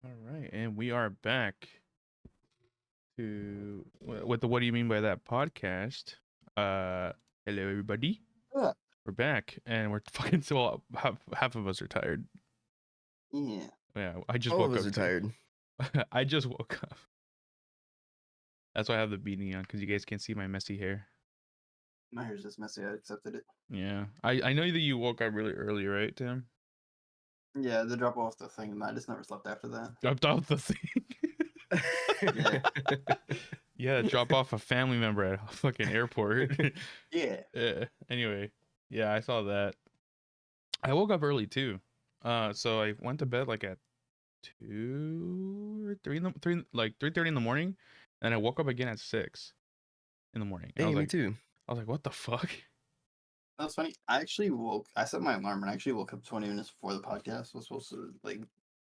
All right, and we are back to with the "What do you mean by that" podcast. Hello everybody, Yeah. we're back, and we're fucking so half of us are tired. Yeah. Yeah, I just All of woke us up are too. tired. I just woke up. That's why I have the beanie on because you guys can't see my messy hair. My hair's just messy. I accepted it. Yeah, I know that you woke up really early, right, Tim? Yeah, they drop off the thing, and I just never slept after that. Dropped off the thing. Yeah. Yeah, drop off a family member at a fucking airport. Yeah. Yeah. Anyway, yeah, I saw that. I woke up early too. So I went to bed like at 3:30 in the morning, and I woke up again at 6 in the morning. Hey, me too. I was like, what the fuck? That's funny. I set my alarm and I actually woke up 20 minutes before the podcast was supposed to, like,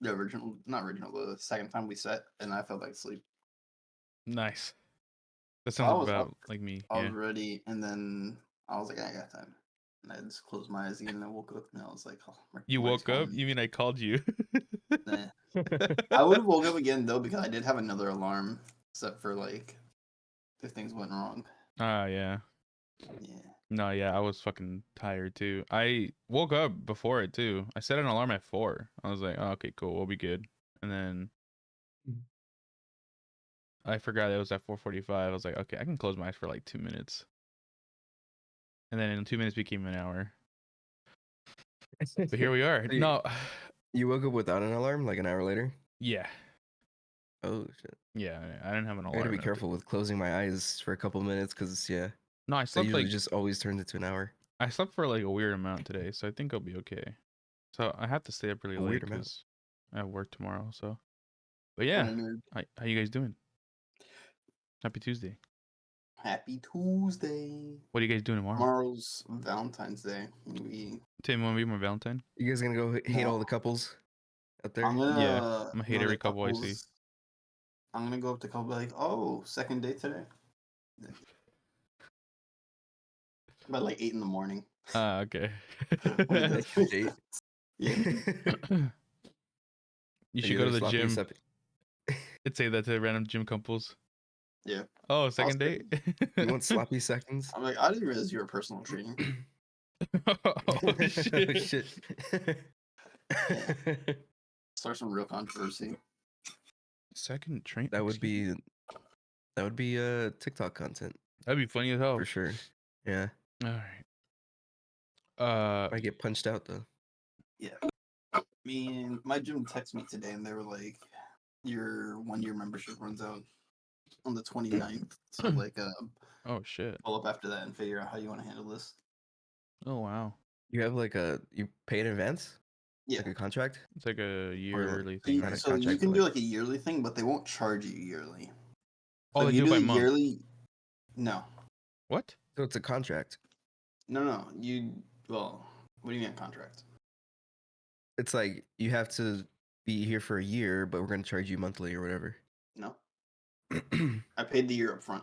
the second time we set, and I fell back asleep. Nice. That So sounds I was about up, like me. I Yeah. was ready, and then I was like, I got time. And I just closed my eyes again, and I woke up, and I was like, oh, You more woke up? time. You mean I called you? Nah. I would have woke up again, though, because I did have another alarm set for, like, if things went wrong. Yeah. Yeah. No, yeah, I was fucking tired too. I woke up before it too. I set an alarm at 4. I was like, oh, okay, cool, we'll be good. And then I forgot it was at 4:45. I was like, okay, I can close my eyes for like 2 minutes. And then in 2 minutes became an hour. But here we are. So No, You woke up without an alarm like an hour later? yeah, Oh, shit. yeah. I didn't have an I alarm. gotta be and careful with closing my eyes for a couple minutes because, yeah, No, I that slept usually like just always turns into an hour. I slept for like a weird amount today, so I think I'll be okay. So I have to stay up really A late weird amount. because I have work tomorrow. So, but yeah, Kinda nerd. how you guys doing? Happy Tuesday. Happy Tuesday. What are you guys doing tomorrow? Tomorrow's Valentine's Day. Tim, want to be my Valentine? You guys gonna go hate No. all the couples out there? I'm gonna Yeah, I'm gonna hate go to every couple I see. I'm gonna go up to couple like, oh, second date today. By like 8 in the morning. Ah, okay. Second date. Yeah. You Are should go to there the sloppy gym sep- and say that to random gym couples. Yeah. Oh, second say- date? You want sloppy seconds? I'm like, I didn't realize you were a personal trainer. Oh shit. Oh, shit. Start some real controversy. Second train. That would be TikTok content That'd be funny as hell. for sure. Yeah. All right. I get punched out though. Yeah. Me and my gym texted me today and they were like, your 1-year membership runs out on the 29th. So like Oh shit. pull up after that and figure out how you want to handle this. Oh wow. You have you pay in advance? Yeah. Like a contract? It's like a Or yearly So you, thing, not a right? so you contract, can but do like- like a yearly thing, but they won't charge you yearly. Oh, So they if you do it by the month. yearly, no, What? So it's a contract. no. What do you mean a contract? It's like you have to be here for a year, but we're gonna charge you monthly or whatever. No, I paid the year up front.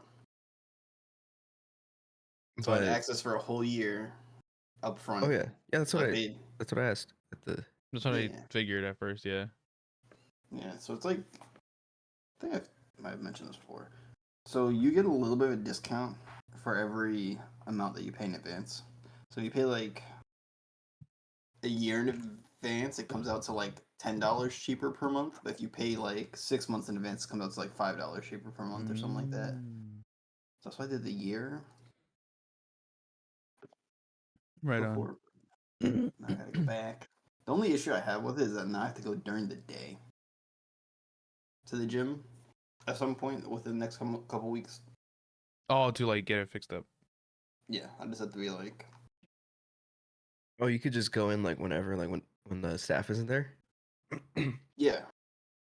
So I But had access for a whole year up front. oh yeah, that's So what I I paid. that's what I asked at the. That's what I Yeah. figured at first, yeah. Yeah, so it's like, I think I might have mentioned this before. So you get a little bit of a discount for every amount that you pay in advance. So you pay like a year in advance, it comes out to like $10 cheaper per month. But if you pay like 6 months in advance, it comes out to like $5 cheaper per month or something like that. So that's why I did the year Right before. Now I gotta go back. The only issue I have with it is that now I have to go during the day to the gym at some point within the next couple weeks. Oh, to like get it fixed up. Yeah, I just have to be like, Oh, you could just go in like whenever, like when the staff isn't there. yeah.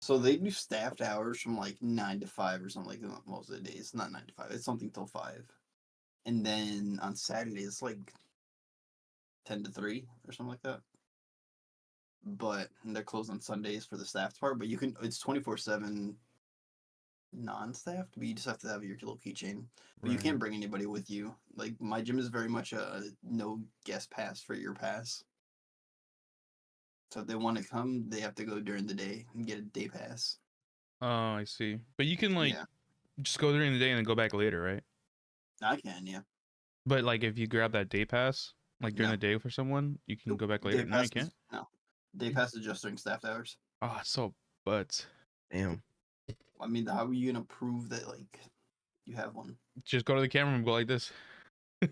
So they do staffed hours from like 9 to 5 or something like that most of the days. Not 9 to 5. It's something till 5. And then on Saturday it's like 10 to 3 or something like that. But they're closed on Sundays for the staffed part. But it's 24/7 non-staffed. But you just have to have your little keychain. But you Right. can't bring anybody with you. Like my gym is very much a no guest pass for your pass. So if they want to come, they have to go during the day and get a day pass. Oh, I see. But you can like Yeah, just go during the day and then go back later, right? I can. Yeah, But like if you grab that day pass, like during no. the day for someone, you can Nope. go back later. Day No, you pass is can't. no. Day pass is just during staffed hours. Oh, it's so but Damn. I mean, how are you gonna prove that like you have one? just go to the camera and go like this. No,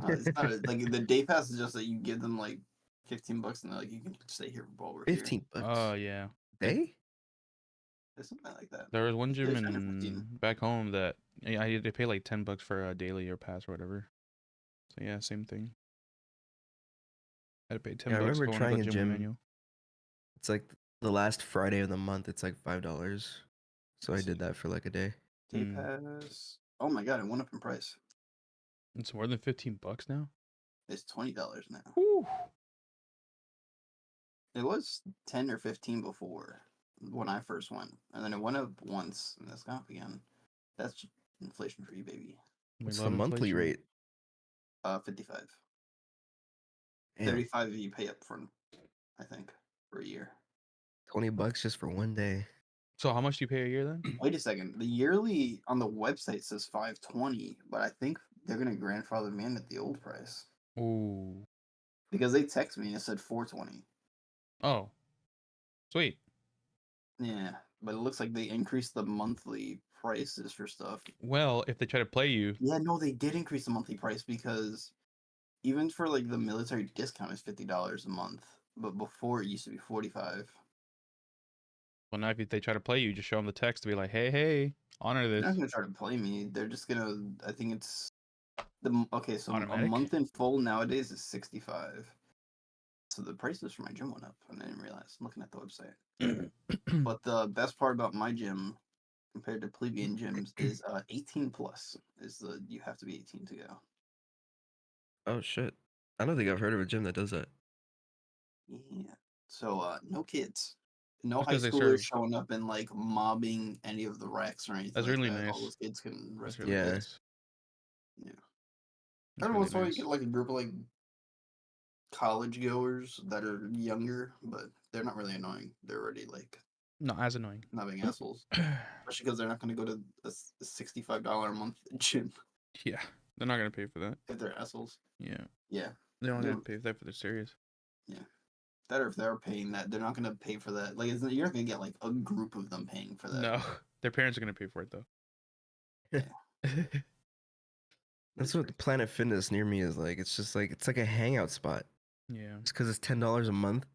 it's not like the day pass is just that you give them like $15 and they're like you can stay here while we're here. $15 Oh yeah. day? It's something like that. There was one Yeah, gym it's 10 or 15. in back home that I had to pay like $10 for a daily or pass or whatever. So yeah, same thing. I had to pay Yeah, I $10 remember if I want to go trying a gym with gym. manual. It's like the last Friday of the month. It's like $5. So I Let's did see. that for like a day. Day Hmm. pass. Oh my god, it went up in price. It's more than $15 now. It's $20 now. Whew. It was 10 or 15 before when I first went, and then it went up once and it's gone up again. That's inflation for you, baby. We What's the love monthly inflation. rate? 55. Damn, 35 you pay up front, I think, for a year. $20 just for one day. So how much do you pay a year then? Wait a second. The yearly on the website says 520, but I think they're gonna grandfather me in at the old price Ooh. because they text me and it said 420. Oh. Sweet. Yeah, but it looks like they increased the monthly prices for stuff. Well, if they try to play you, Yeah, no, they did increase the monthly price because even for like the military discount is $50 a month, but before it used to be 45. well now if they try to play you, just show them the text to be like, hey, honor They're not this. gonna try to play me. They're just gonna. I think it's okay. So a Automatic. month in full nowadays is 65. So the prices for my gym went up, and I didn't realize. Looking at the website, but the best part about my gym compared to plebeian gyms is 18 plus is the you have to be 18 to go. Oh shit. I don't think I've heard of a gym that does that. Yeah. So no kids. No That's high because they schoolers serve. showing up and like mobbing any of the racks or anything That's like really that. All nice. those kids can That's rest their really Yeah. legs. nice. Yeah. That's Every really once in a while you nice. get like a group of like college goers that are younger, but they're not really annoying. They're already like Not as annoying. not being assholes. Especially because they're not going to go to a $65 a month gym Yeah, they're not gonna pay for that. if they're assholes. Yeah, Yeah. they don't You gonna know, pay for that for the serious. yeah. That or if they're paying that, they're not going to pay for that. Like, you're not going to get like a group of them paying for that. No, their parents are gonna pay for it though. Yeah. That's That's what crazy. Planet Fitness near me is like. It's just like it's like a hangout spot. Yeah. It's because it's $10 a month.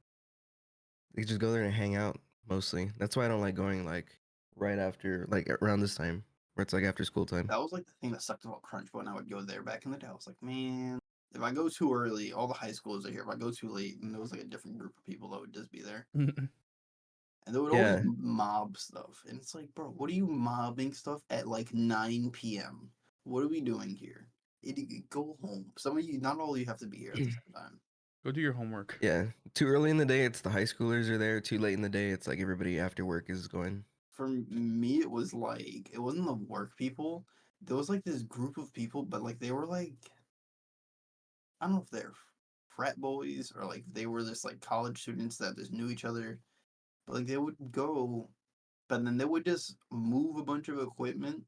You just go there and hang out mostly. That's why I don't like going like right after like around this time where it's like after school time. That was like the thing that sucked about Crunch when I would go there back in the day. I was like, man, if I go too early, all the high schoolers are here. If I go too late, and there was like a different group of people that would just be there. And they would always Yeah, mob stuff. And it's like, bro, what are you mobbing stuff at like 9 p.m.? What are we doing here? Go home. Some of you, not all of you have to be here at the same time. Go do your homework. yeah. Too early in the day, it's the high schoolers are there. Too late in the day, it's like everybody after work is going. For me, it was like, it wasn't the work people. There was like this group of people, but like they were like, I don't know if they're frat boys or like they were just like college students that just knew each other. But like they would go, but then they would just move a bunch of equipment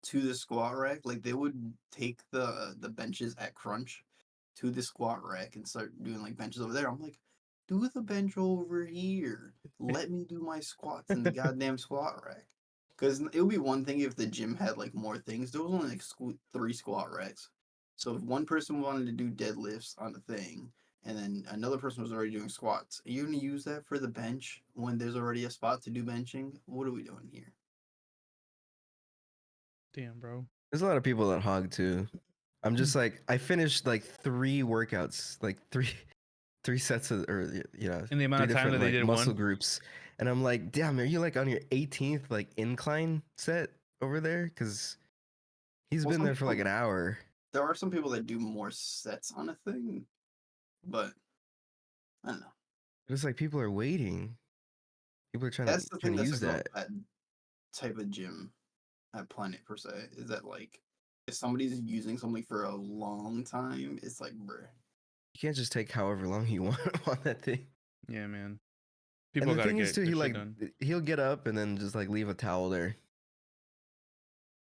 to the squat rack. Like they would take the benches at Crunch to the squat rack and start doing like benches over there. I'm like, do the bench over here. Let me do my squats in the goddamn squat rack. Because it would be one thing if the gym had like more things. There was only like 3 squat racks. So if one person wanted to do deadlifts on the thing, and then another person was already doing squats, are you gonna use that for the bench when there's already a spot to do benching? What are we doing here? Damn, bro. There's a lot of people that hog too. I'm just like I finished like 3 workouts, like three sets of or In the amount three of time that different they like did muscle one. groups, and I'm like, damn, are you like on your 18th like incline set over there? Because he's Well, been some there for like people an hour. there are some people that do more sets on a thing, but I don't know. It's like people are waiting. People are That's the trying thing to that use sucks about that. that type of gym at Planet per se is that like if somebody's using something for a long time, it's like bruh. You can't just take however long you want on that thing. Yeah, man. And People the gotta thing is get too, their he shit like done. he'll get up and then just like leave a towel there,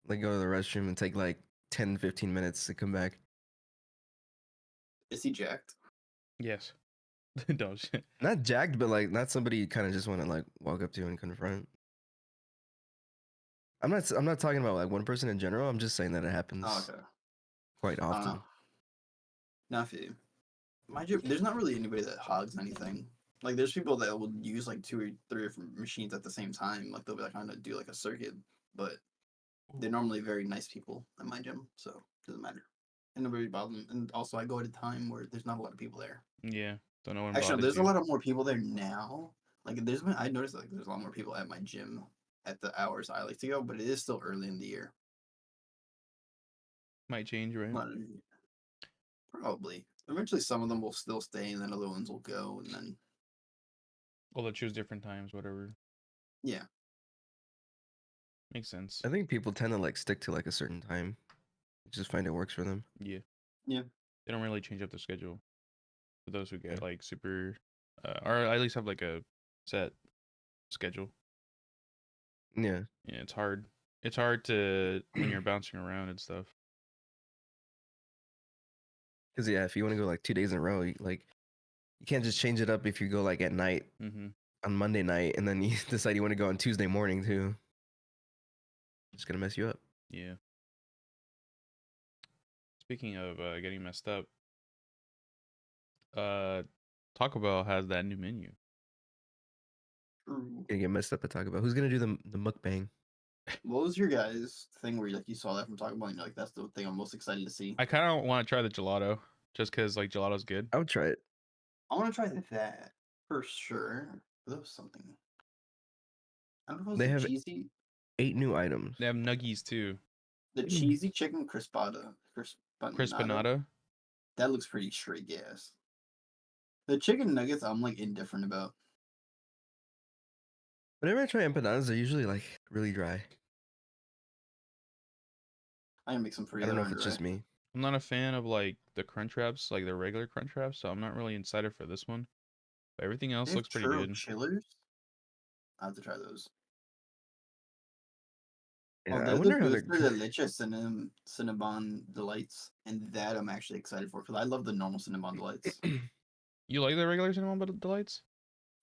like go to the restroom and take like 10, 15 minutes to come back. Is he jacked? Yes. No shit. Not jacked, but like not somebody you kind of just want to like walk up to and confront. I'm not talking about like one person in general. I'm just saying that it Oh, happens okay. quite I don't know. often. Now, if you, my gym, there's not really anybody that hogs anything. Like, there's people that will use like 2 or 3 different machines at the same time. Like, they'll be like kind of do like a circuit, but they're normally very nice people at my gym, so it doesn't matter. And nobody bothers them. And also, I go at a time where there's not a lot of people there. Yeah. Don't know when Actually, no, bothers there's a you. lot of more people there now. Like, I noticed like there's a lot more people at my gym at the hours I like to go, but it is still early in the year. Might change, right? But, probably. Eventually, some of them will still stay, and then other ones will go, and then Well, they'll choose different times, whatever. yeah. Makes sense. I think people tend to like stick to like a certain time. Just find it works for them. Yeah. Yeah. They don't really change up the schedule for those who get Yeah. like super, or at least have like a set schedule. Yeah. Yeah, it's hard. It's hard to when you're bouncing around and stuff. Because yeah, if you want to go like 2 days in a row, you can't just change it up if you go like at night Mm-hmm. on Monday night and then you decide you want to go on Tuesday morning too. It's gonna mess you up. Yeah. Speaking of getting messed up, Taco Bell has that new menu. True. Gonna get messed up at Taco Bell. Who's gonna do the mukbang? What was your guys' thing where you saw that from Taco Bell and you're like, that's the thing I'm most excited to see? I kind of want to try the gelato, just cause like gelato's good. I would try it. I want to try that for sure. That was something. I don't know if it They was have the cheesy, 8 new items. They have nuggies too. the cheesy chicken crispada, crispanada. Crispanada. That looks pretty straight gas. The chicken nuggets, I'm like indifferent about. Whenever I try empanadas, they're usually like really dry. I can make some for I you don't that know if aren't it's dry. just me. I'm not a fan of like the crunch wraps, like the regular crunch wraps, so I'm not really excited for this one. But everything They else have looks pretty churro good. chillers. I have to try those. Oh, Yeah, I they're the wonder how they're. dulce de leche Cinnabon delights, and that I'm actually excited for because I love the normal Cinnabon delights. You like the regular cinnamon delights?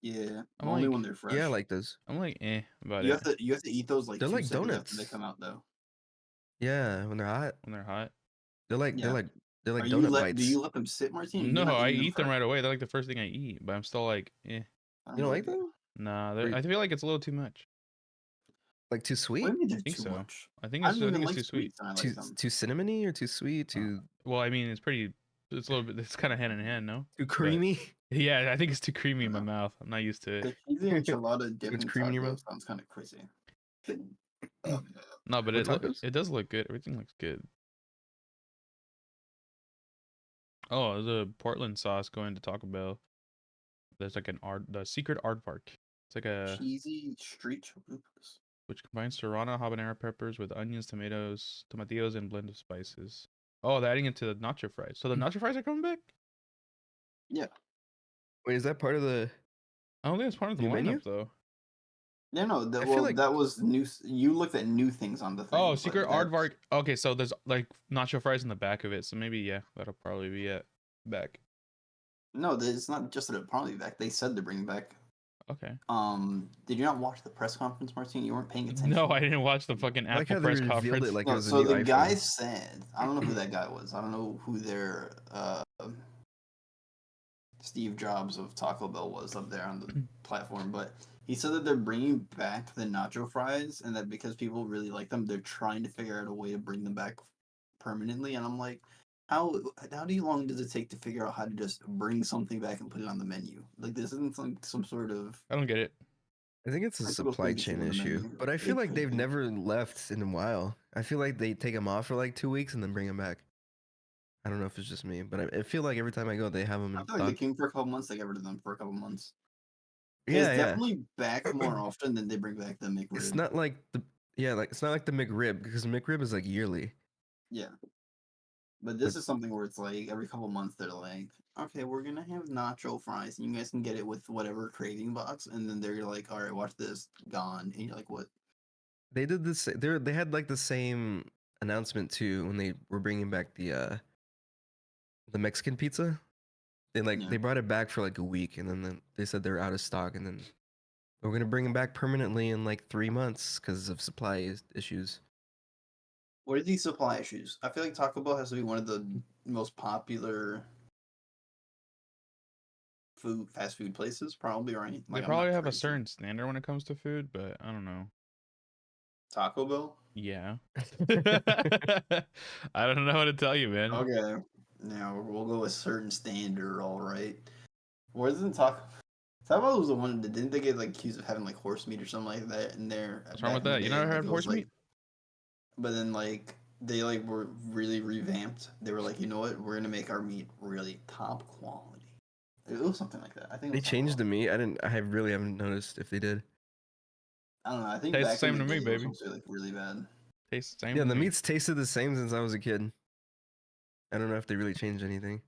Yeah, I'm only like, when they're fresh. Yeah, I like those. I'm like, about You it have to eat those like They're like 2 seconds after they donuts. come out though. Yeah, when they're hot, when they're hot. they're like Yeah. donut Do you bites. let them sit, Martin? Or No, you're not I eating them eat them first? right away. They're like the first thing I eat, but I'm still like, eh. I You don't get like it. them? Nah, Or I feel like it's a little too much. like too What sweet? do you mean I they're think too so. much? I think I it's don't even too like sweet. sweets, and I Too like them. too cinnamony or too sweet? Too Well, I mean, it's pretty. It's a little bit. It's kind of hand in hand, no? too creamy? Yeah, I think it's too creamy in my No. mouth. I'm not used to it. The cheesy enchilada Too much dipping cream in your taco mouth? sounds kind of crazy. No, but What tacos? it does look good. Everything looks good. Oh, there's a Portland sauce going to Taco Bell. There's like the secret aardvark. It's like a Cheesy street chalupas. which combines serrano habanero peppers with onions, tomatoes, tomatillos, and blend of spices. Oh, they're adding it to the nacho fries. So the nacho fries are coming back? Yeah. Wait, is that part of the I don't think it's part of the new menu? lineup though. Yeah, no. I feel like That was new. You looked at new things on the thing. Oh, but secret that's- aardvark. Okay, so there's like nacho fries in the back of it. So maybe yeah, that'll probably be it back. No, it's not just that it'll probably be back. They said they're bringing back. Okay. Did you not watch the press conference, Martin? You weren't paying attention. No, I didn't watch the fucking I like Apple how they press revealed conference. it like it No, was a so new the iPhone. guy said, I don't know who that guy was. I don't know who their Steve Jobs of Taco Bell was up there on the platform, but he said that they're bringing back the nacho fries, and that because people really like them, they're trying to figure out a way to bring them back permanently. And I'm like, how long does it take to figure out how to just bring something back and put it on the menu? Like this isn't some sort of I don't get it. I think it's a critical supply thing to keep chain on the issue, menu. but I feel It like could they've be. never left in a while. I feel like they take them off for like 2 weeks and then bring them back. I don't know if it's just me, but I feel like every time I go, they have them I in feel like they stock. came for a couple months, they got rid of them for a couple months. Yeah, It's yeah. definitely back more often than they bring back the McRib. It's not like the like it's not like the McRib because the McRib is like yearly. Yeah. But this is something where it's like every couple months they're like, okay, we're gonna have nacho fries, and you guys can get it with whatever craving box, and then they're like, all right, watch this, gone, and you're like, what? They did this. They had like the same announcement too when they were bringing back the Mexican pizza. Yeah. They brought it back for like a week, and then they said they're out of stock, and then we're gonna bring them back permanently in like 3 months because of issues. What are these supply issues? I feel like Taco Bell has to be one of the most popular fast food places, probably, right? They Like, I'm probably not have a crazy. certain standard when it comes to food, but I don't know. Taco Bell? Yeah. I don't know what to tell you, man. Okay. Now we'll go with certain standard, all right. Wasn't Taco Bell was the one that didn't they get like accused of having like horse meat or something like that in there What's wrong back with in the that? You day? never Like had it was horse like, meat? but then like they like were really revamped. They were like, you know what? We're gonna make our meat really top quality. It was something like that. I think it They was Taco changed the Bell. meat. I really haven't noticed if they did. I don't know. I think Tastes the back in same the to me, day it was baby. also like really bad. Tastes the same Yeah, to the me. meat's tasted the same since I was a kid. I don't know if they really changed anything.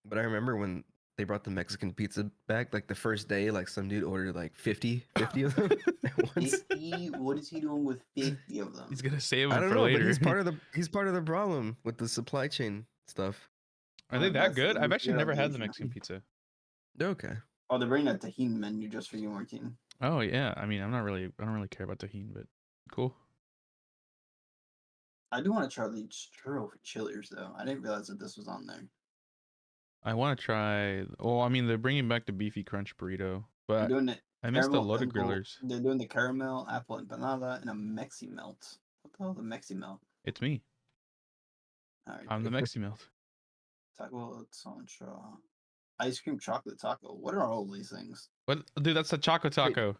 But I remember when they brought the Mexican pizza back, like the first day, like some dude ordered like 50 of them at once. 50? What is he doing with 50 of them? He's gonna save I them don't for know, but later. he's part of the problem with the supply chain stuff. Are they that good? I've We actually figured out never the had the issue. Mexican pizza. They're okay. Oh, they're bringing that tahini menu just for you, Martin. Oh yeah. I mean, I don't really care about tahini, but cool. I do want to try the churro chillers though. I didn't realize that this was on there. I want to try. Well, I mean, they're bringing back the beefy crunch burrito, They're but doing it I miss the caramel loaded apple. grillers. They're doing the caramel apple empanada and a Mexi melt. What the hell is a Mexi melt? It's me. All right, I'm the Mexi melt. taco concha, ice cream chocolate taco. What are all these things? What, dude? That's a Choco Taco.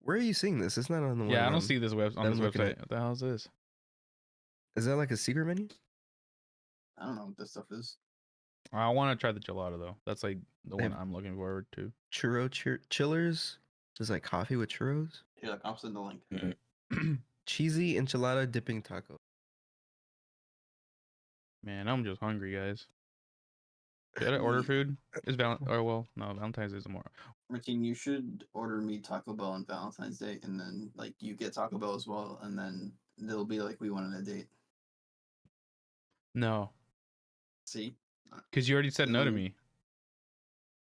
Where are you seeing this? It's not on the one. Yeah, I don't see this on that this I'm looking website. at. What the hell is this? Is that like a secret menu? I don't know what this stuff is. I want to try the gelato though. That's like the They one have I'm looking forward to. chillers. Just like coffee with churros. Here, like I'm sending the link. Cheesy enchilada dipping taco. Man, I'm just hungry, guys. Should I order food? Is no, Valentine's is tomorrow. Martin, you should order me Taco Bell on Valentine's Day, and then like you get Taco Bell as well, and then they'll be like we went on a date. No, See? because you already said no to Mm. me.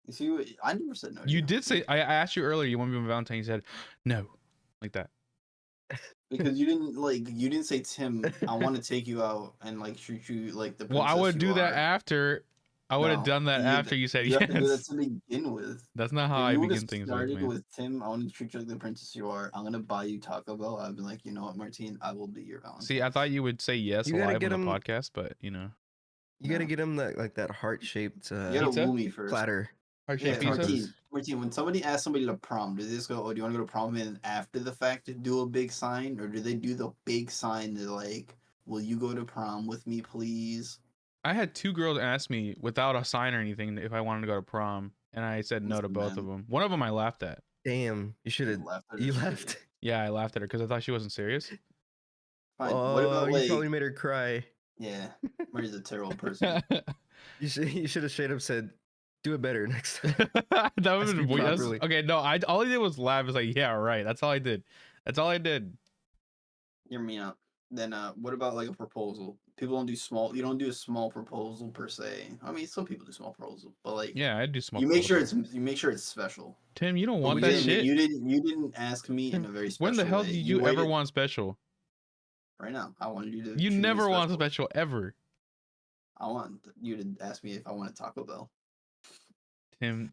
You see what I never said no to You did say I asked you earlier. You want me on Valentine's? You said no, like that. because you didn't say Tim, I want to take you out and like treat you like the Well, I princess would you do that are. after. I would have No, done that after you said you have to do that yes. to begin with. That's not how If I you would have begin things, started man. with Tim, I want to treat you like the princess you are. I'm gonna buy you Taco Bell. I'd be like, you know what, Martine, I will be your Valentine. See, I thought you would say yes You gotta live get on the him- podcast, but you know, You gotta get him that heart shaped you gotta Pizza? woo me first. platter. heart-shaped Yeah, pizza. Martine, when somebody asks somebody to prom, do they just go, "Oh, do you want to go to prom?" And after the fact, to do a big sign, or do they do the big sign to like, "Will you go to prom with me, please?" I had 2 girls ask me without a sign or anything if I wanted to go to prom, and I said no to Listen, both man. of them. One of them I laughed at. Damn, you should have. left or You just left. kidding? Yeah, I laughed at her because I thought she wasn't serious. Fine. Oh, What about you like? probably made her cry. Yeah, Martie's a terrible person. You should have straight up said, "Do it better next time." That would Ask have me been weird. properly. Okay, no, all I did was laugh. It's like, yeah, right. That's all I did. That's all I did. Hear me out. Then what about like a proposal? People don't do small. You don't do a small proposal per se. I mean, some people do small proposal, but like Yeah, I do smoke. you make sure it's special. Tim, you don't But want you that didn't, shit. You didn't ask me in a very special When the hell way. did you ever waited- want special? Right now? I wanted you to. You treat me never want special ever. I want you to ask me if I wanted Taco Bell. Tim.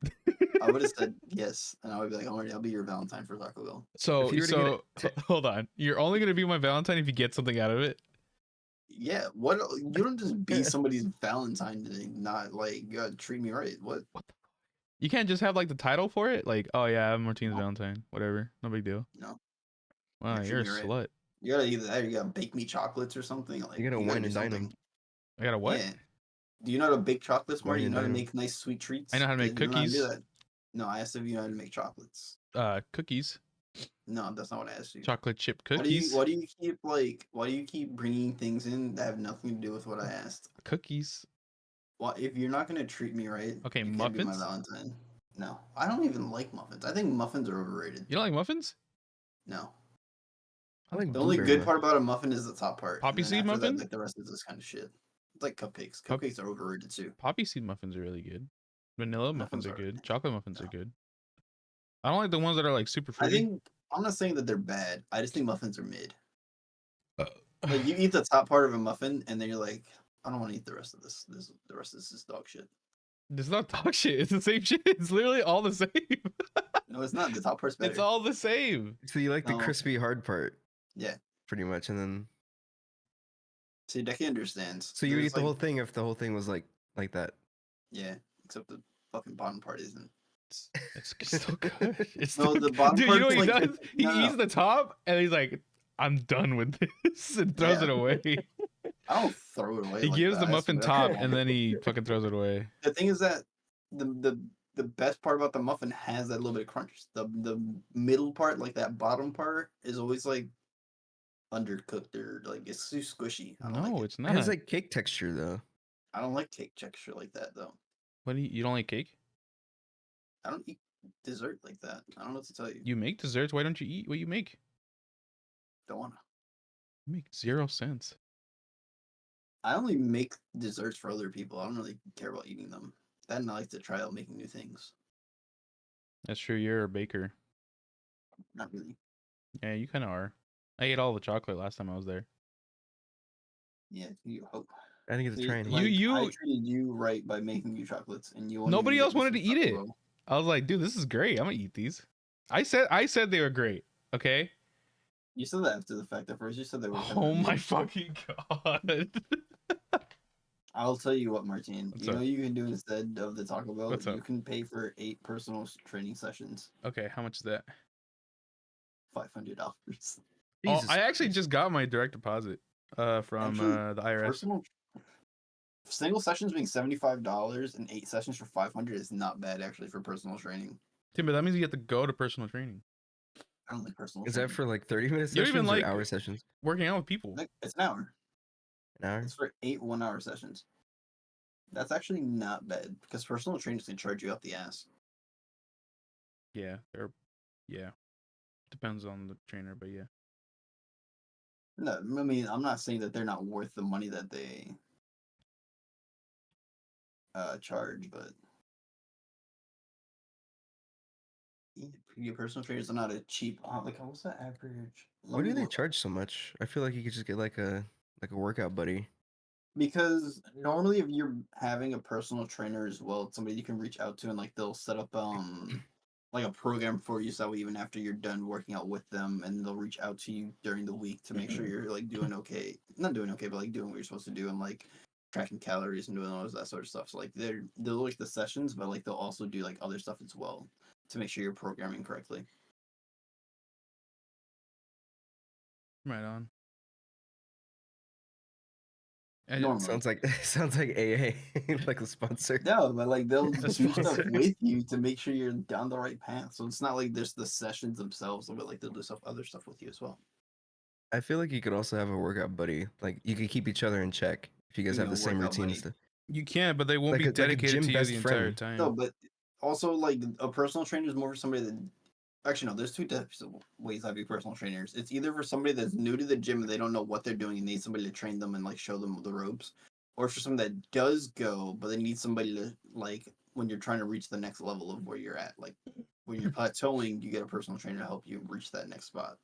I would have said yes, and I would be like, "Alright, I'll be your Valentine for Taco Bell." So If you were to hold on. You're only gonna be my Valentine if you get something out of it. Yeah, what? You don't just be somebody's Valentine and not like you gotta treat me right. What? You can't just have like the title for it. Like, oh yeah, I'm Martine's No. Valentine. Whatever. No big deal. No. Wow, Treat you're a me right. slut. You gotta either that or you gotta bake me chocolates or something. Like You gotta wine do and dine something. them. I got a what? Yeah. Do you know how to bake chocolates, Wine Marty? You and know how to dine 'em. make nice sweet treats? I know how to make You know how to do cookies. that? No, I asked if you know how to make chocolates. Cookies. No, that's not what I asked you. Chocolate chip Why do you cookies. why do you keep like why do you keep bringing things in that have nothing to do with what I asked? Cookies. Well, if you're not gonna treat me right, Okay, you can't be my muffins. Valentine. No, I don't even like muffins. I think muffins are overrated. You don't like muffins? No, I like the only blueberry good part muffins. about a muffin is the top part, and Poppy then seed after that, muffin? like the rest is this kind of shit. It's like cupcakes. Pop- Cupcakes are overrated too. Poppy seed muffins are really good. Vanilla muffins Muffins are are good. Chocolate muffins are no. good. I don't like the ones that are like super I fruity. think I'm not saying that they're bad. I just think muffins are mid. Uh, Like you eat the top part of a muffin, and then you're like, I don't want to eat the rest of this. The rest of this is dog shit. It's not dog shit. It's the same shit. It's literally all the same. No, it's not. The top part's It's better. all the same. So you like the No. crispy hard part, Yeah. pretty much, and then See, Decky understands. so you would There's eat the like, whole thing if the whole thing was like that. yeah, except the fucking bottom part isn't. It's still good. It's still No, the good. bottom Dude, you know part's what he like, does? He no, no, eats the top and he's like, I'm done with this and throws Yeah. it away. I don't throw it away. He like gives that. the I muffin spit it out. top and then he fucking throws it away. The thing is that the best part about the muffin has that little bit of crunch. The middle part, like that bottom part, is always like undercooked or like it's too squishy. I don't like No, it. it's It has not. like cake texture though. I don't like cake texture like that though. What do you don't like cake? I don't eat dessert like that. I don't know what to tell you. You make desserts. Why don't you eat what you make? Don't wanna. You make 0 cents. I only make desserts for other people. I don't really care about eating them. Then I like to try out making new things. That's true. You're a baker. Not really. Yeah, you kind of are. I ate all the chocolate last time I was there. Yeah, you hope. I think it's See, trying. like I You treated you right by making you chocolates, and you won't even nobody get else me wanted some to eat Taco it. Bell. I was like, dude, this is great. I'm gonna eat these. I said they were great. Okay. You said that after the fact. At first, you said they were. Oh my fucking god. I'll tell you what, Martin. What's You know up? what you can do instead of the Taco Bell? What's You up? can pay for 8 personal training sessions, Okay, how much is that? $500. Oh, Jesus I actually Christ. just got my direct deposit from Actually, the IRS. personal single sessions being $75 and 8 sessions for 500 is not bad actually for personal training. Tim, but that means you have to go to personal training. I don't like personal Is training. that for like 30-minute You don't even sessions or like hour sessions? working out with people. It's an hour. An hour? It's for 8 1-hour sessions. That's actually not bad because personal trainers can charge you up the ass. Yeah, they're yeah. Depends on the trainer, but yeah. No, I mean I'm not saying that they're not worth the money that they charge, but yeah, personal trainers are not a cheap. Like what's the average? Why Let me do they look. charge so much? I feel like you could just get like a workout buddy. Because normally if you're having a personal trainer as well, it's somebody you can reach out to and like they'll set up like a program for you so that way even after you're done working out with them and they'll reach out to you during the week to make sure you're like doing okay. Not doing okay, but like doing what you're supposed to do and like tracking calories and doing all that sort of stuff. So like they'll like the sessions, but like they'll also do like other stuff as well to make sure you're programming correctly. Right on. And Normally. Sounds like AA, like a sponsor. No, but like they'll A do stuff sponsor. with you to make sure you're down the right path. So it's not like there's the sessions themselves, but like they'll do other stuff with you as well. I feel like you could also have a workout buddy. Like you could keep each other in check if you guys You have know, the same workout routines. buddy. You can, but they won't Like be a dedicated gym to you best the entire friend. time. No, but also like a personal trainer is more for somebody that actually no, there's 2 types of ways to have your personal trainers. It's either for somebody that's new to the gym and they don't know what they're doing and need somebody to train them and like show them the ropes, or for somebody that does go but they need somebody to like when you're trying to reach the next level of where you're at. Like when you're plateauing, you get a personal trainer to help you reach that next spot.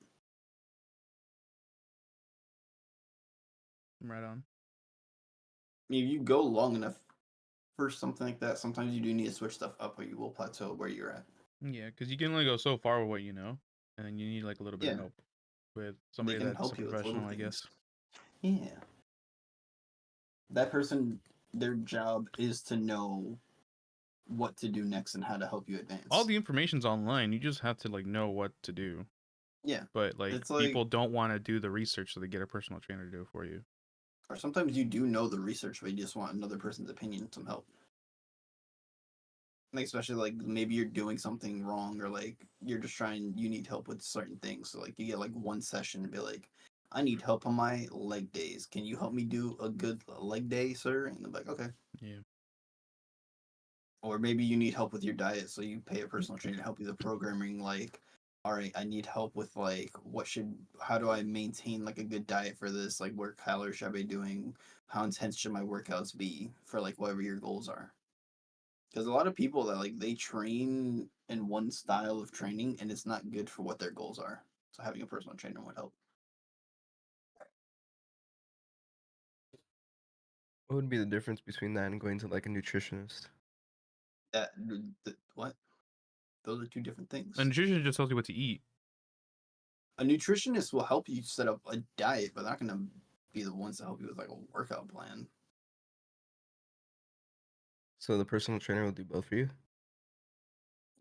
Right on. I mean, if you go long enough for something like that, sometimes you do need to switch stuff up or you will plateau where you're at. Yeah, because you can only go so far with what you know, and then you need like a little bit of Yeah. help with They somebody can that's a help you with little professional, I things. guess. Yeah. That person, their job is to know what to do next and how to help you advance. All the information's online. You just have to like know what to do. Yeah. But like It's like, people don't want to do the research, so they get a personal trainer to do it for you. or sometimes you do know the research, but you just want another person's opinion, some help. Like especially like maybe you're doing something wrong or like you need help with certain things. So like you get like one session and be like, I need help on my leg days. Can you help me do a good leg day, sir? And they're like, okay. Yeah. Or maybe you need help with your diet, so you pay a personal trainer to help you with the programming. Like, all right, I need help with like how do I maintain like a good diet for this? Like, what calories should I be doing? How intense should my workouts be for like whatever your goals are? Because a lot of people that like they train in one style of training and it's not good for what their goals are. So having a personal trainer would help. What would be the difference between that and going to like a nutritionist? What? Those are two different things. And nutrition just tells you what to eat. A nutritionist will help you set up a diet, but they're not going to be the ones to help you with like a workout plan. So the personal trainer will do both for you?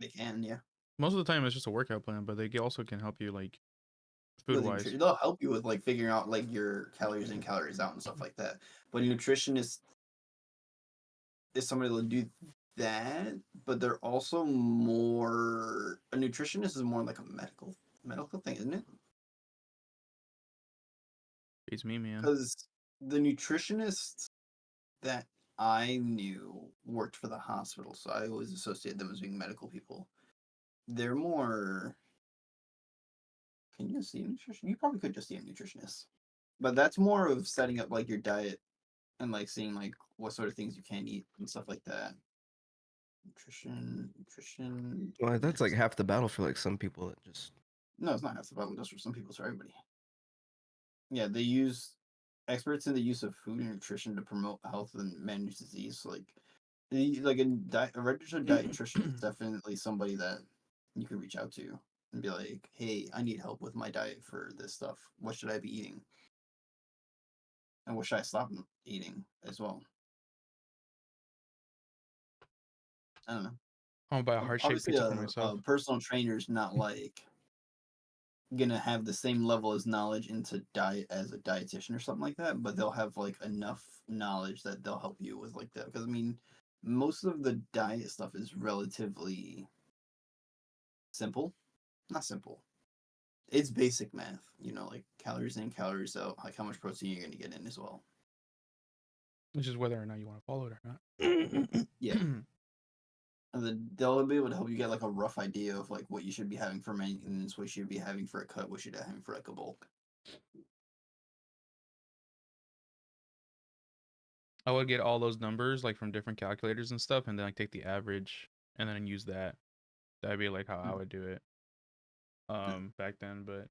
They can, yeah. Most of the time, it's just a workout plan, but they also can help you like Yeah, food wise. they'll help you with like figuring out like your calories in, calories out, and stuff like that. But a nutritionist is somebody that'll do that, but they're also more. A nutritionist is more like a medical thing, isn't it? Beats me, man. Because the nutritionists that I knew worked for the hospital, so I always associate them as being medical people. They're more. Can you just see a nutrition? You probably could just see a nutritionist, but that's more of setting up like your diet and like seeing like what sort of things you can eat and stuff like that. Nutrition. Well, that's like Yes. half the battle for like some people that just No, it's not half the battle. Just for some people, it's for everybody. Yeah, they use experts in the use of food and nutrition to promote health and manage disease. So, like, a registered dietitian is definitely somebody that you can reach out to and be like, "Hey, I need help with my diet for this stuff. What should I be eating? And what should I stop eating as well?" I don't know. I'm gonna buy a heart shaped Obviously, pizza for myself. a personal trainer is not like gonna have the same level as knowledge into diet as a dietitian or something like that, but they'll have like enough knowledge that they'll help you with like that. Because I mean, most of the diet stuff is relatively simple. Not simple. It's basic math, like calories in, calories out, like how much protein you're gonna get in as well. It's just whether or not you want to follow it or not. Yeah. And then they'll be able to help you get like a rough idea of like what you should be having for maintenance, what you should be having for a cut, what you should be having for like a bulk. I would get all those numbers like from different calculators and stuff, and then like take the average and then use that. That'd be like how I would do it. Yeah. Back then, but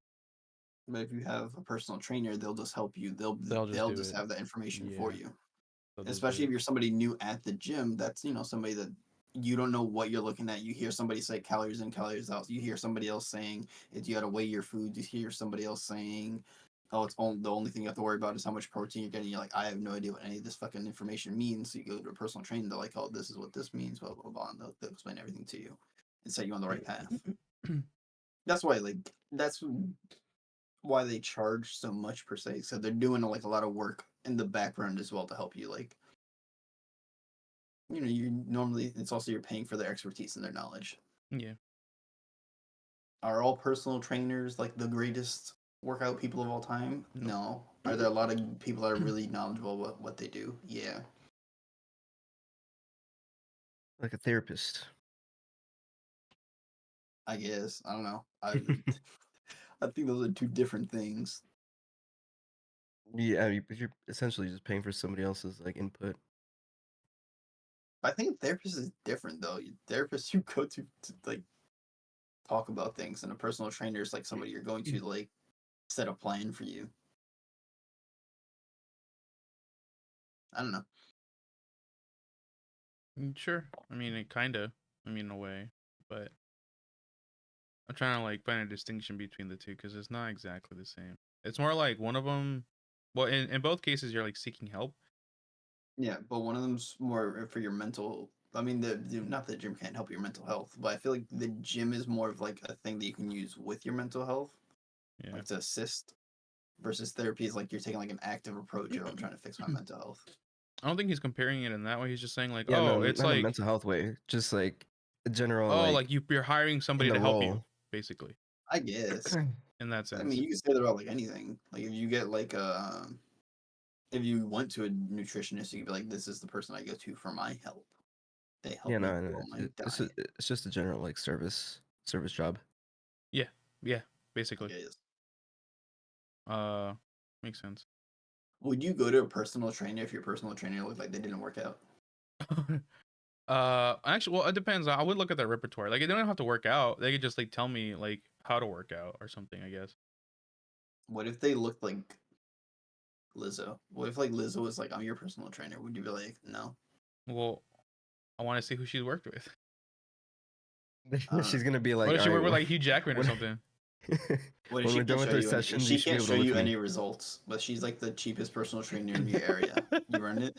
But if you have a personal trainer, they'll just help you. they'll just They'll do just it. have that information for Yeah, you. they'll just do Especially if it. you're somebody new at the gym, that's somebody that you don't know what you're looking at. You hear somebody say calories in, calories out. You hear somebody else saying you got to weigh your food. You hear somebody else saying, "Oh, the only thing you have to worry about is how much protein you're getting." You're like, I have no idea what any of this fucking information means. So you go to a personal trainer. They're like, "Oh, this is what this means." Blah blah blah. And they'll explain everything to you and set you on the right path. That's why, that's why they charge so much per se. So they're doing like a lot of work in the background as well to help you. Like, you normally it's also you're paying for their expertise and their knowledge. Yeah. Are all personal trainers like the greatest workout people of all time? Nope. No. Are there a lot of people that are really knowledgeable about what they do? Yeah. like a therapist. I guess. I don't know. I think those are two different things. Yeah, but you're essentially just paying for somebody else's like input. I think a therapist is different though. Therapist you go to like talk about things, and a personal trainer is like somebody you're going to like set a plan for you. I don't know. Sure. I mean, it kind of. I mean, in a way, but I'm trying to like find a distinction between the two because it's not exactly the same. It's more like one of them. Well, in both cases, you're like seeking help. Yeah, but one of them's more for your mental. I mean, not that the gym can't help your mental health, but I feel like the gym is more of like a thing that you can use with your mental health, Yeah. like to assist. Versus therapy is like you're taking like an active approach of I'm trying to fix my mental health. I don't think he's comparing it in that way. He's just saying like, Yeah, no, oh, it's not in a like mental health way. Just like a general Oh, like you're hiring somebody the to help you, role. basically, I guess. in that I sense. mean, you can say that about like anything. Like if you get like if you went to a nutritionist, you could be like, "This is the person I go to for my help. They help Yeah, me no, grow my it's diet." it's just a general like service job. Yeah, basically. Yes. Uh, makes sense. Would you go to a personal trainer if your personal trainer looked like they didn't work out? Actually, well, it depends. I would look at their repertoire. Like, they don't have to work out. They could just tell me how to work out or something, I guess. What if they looked like Lizzo? What if like Lizzo was like, "I'm your personal trainer"? Would you be like, "No"? Well, I want to see who she's worked with. I don't She's know. gonna be What like, if all she right, worked with Hugh Jackman or when, something? What if when she we're done can't with show our you any? If sessions, you she should be can't able show to look you at me. any results, but she's like the cheapest personal trainer in your area, you run it.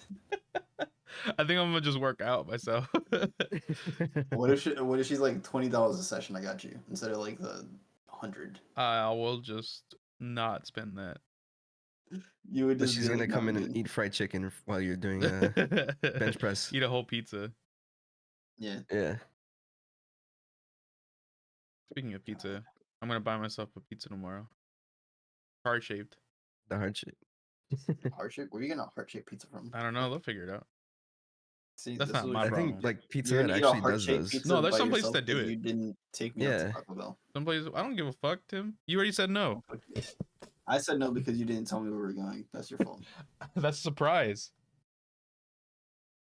I think I'm gonna just work out myself. What if she's like $20 a session? I got you instead of like the 100. I will just not spend that. You would So just she's be gonna like, "No, come I'm in and good." eat fried chicken while you're doing bench press. Eat a whole pizza. Yeah. Yeah, Speaking of pizza, I'm gonna buy myself a pizza tomorrow. Heart shaped. the hard shit. Heart shape? Where are you getting a heart shaped pizza from? I don't know. They'll figure it out. See, That's this is not what my I you think problem. like Pizza You're Hut gonna eat a actually heart does shaped those. pizza No, there's by some places yourself that do because it. you didn't take me out to Yeah, Taco Bell. Some places I don't give a fuck, Tim. You already said no. I said no because you didn't tell me where we were going. That's your fault. That's a surprise.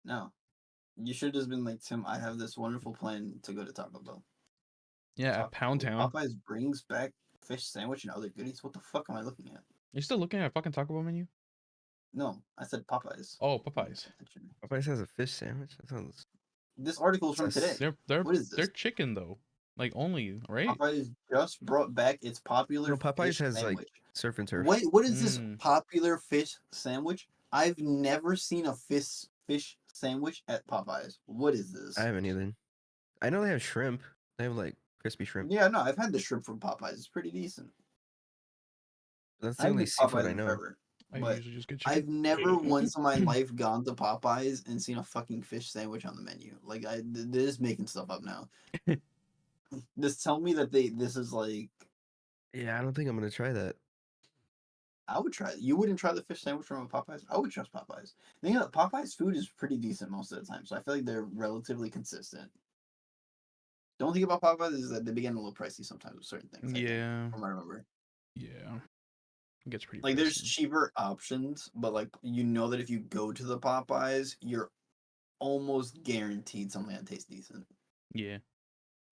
No. You should have just been like, "Tim, I have this wonderful plan to go to Taco Bell." Yeah, at Pound Town. Popeyes brings back fish sandwich and other goodies. What the fuck am I looking at? You're still looking at a fucking Taco Bell menu? No, I said Popeyes. Oh, Popeyes. Popeyes has a fish sandwich. That sounds This article is from sus. today. They're What is they're this? chicken though. Only, right? Popeyes just brought back its popular No, Popeyes fish has like sandwich. surf and turf. Wait, what is this Mm. popular fish sandwich? I've never seen a fish sandwich at Popeyes. What is I this? haven't either. I know they have shrimp. They have like crispy shrimp. Yeah, no, I've had the shrimp from Popeyes. It's pretty decent. That's I the haven't only been to seafood Popeyes I in know. forever, I but usually just get I've chicken. never once in my life gone to Popeyes and seen a fucking fish sandwich on the menu. Like they're just making stuff up now. Just tell me that this is like Yeah, I don't think I'm gonna try that. I would try it. You wouldn't try the fish sandwich from a Popeyes? I would trust Popeyes. The thing is, Popeyes food is pretty decent most of the time, so I feel like they're relatively consistent. The only thing about Popeyes is that they begin a little pricey sometimes with certain things. I think, Yeah. from what I remember. Yeah. It gets pretty Like there's pricey. cheaper options, but like you know that if you go to the Popeyes, you're almost guaranteed something that tastes decent. Yeah.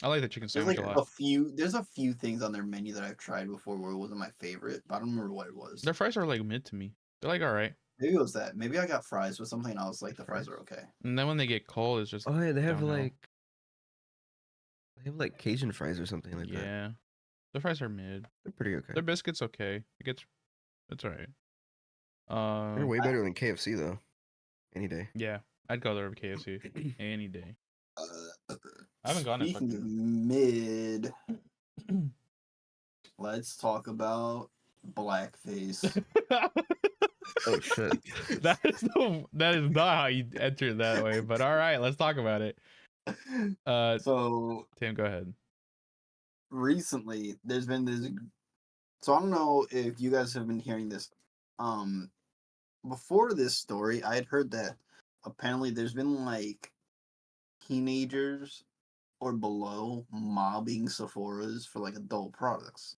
I like the chicken There's sandwich like a lot. there's a few things on their menu that I've tried before where it wasn't my favorite, but I don't remember what it was. Their fries are mid to me. They're alright. Maybe it was that. Maybe I got fries with something else. Like the fries are okay. And then when they get cold, it's just Oh yeah, they have downhill. Cajun fries or something like that. Yeah. The fries are mid. They're pretty okay. Their biscuit's okay. It's alright. They're way better than KFC though. Any day. Yeah. I'd go there with KFC any day. Uh, I haven't gone in Speaking of fucking. mid, let's talk about blackface. Oh shit. that is not how you enter that way. But all right, let's talk about it. So Tim, go ahead. recently, there's been this. So I don't know if you guys have been hearing this. Before this story, I had heard that apparently there's been like teenagers or below mobbing Sephora's for like adult products.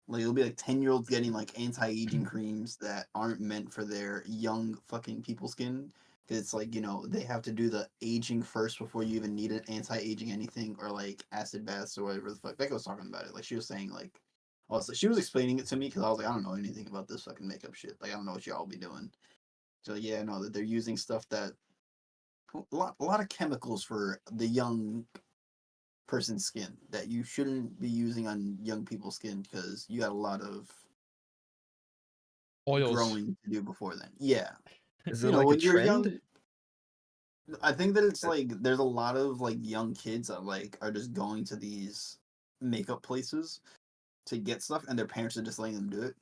Like it'll be like 10-year-olds getting like anti-aging creams that aren't meant for their young fucking people skin. Cause it's like, they have to do the aging first before you even need an anti-aging anything or like acid baths or whatever the fuck. Becca was talking about it. Like she was saying like also she was explaining it to me because I was like, I don't know anything about this fucking makeup shit. Like I don't know what y'all be doing. So yeah, no, that they're using stuff that a lot of chemicals for the young person's skin that you shouldn't be using on young people's skin because you got a lot of Oils. growing to do before then. Yeah. Is it like a When you're trend? young, I think that it's like there's a lot of like young kids that like are just going to these makeup places to get stuff and their parents are just letting them do it.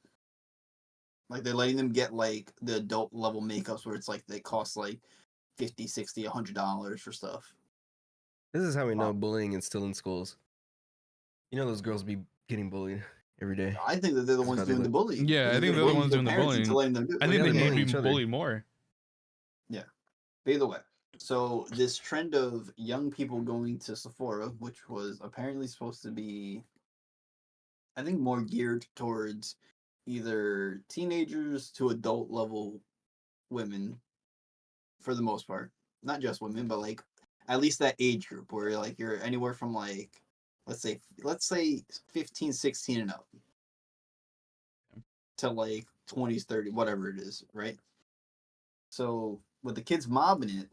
Like they're letting them get like the adult level makeups where it's like they cost like $50, $60, $100 for stuff. This is how we know Wow. bullying is still in schools. You know those girls be getting bullied every day. I think that they're the That's ones how they doing the look. bullying. Yeah, I Because think they're they're the bullying ones their doing the parents into bullying. letting them do it. I Well, think yeah, they they're need to bullying be each other. bullied more. But either way, so this trend of young people going to Sephora, which was apparently supposed to be, I think, more geared towards either teenagers to adult level women, for the most part, not just women, but like at least that age group where like you're anywhere from like let's say 15, 16 and up to like 20s, 30, whatever it is, right? So with the kids mobbing it,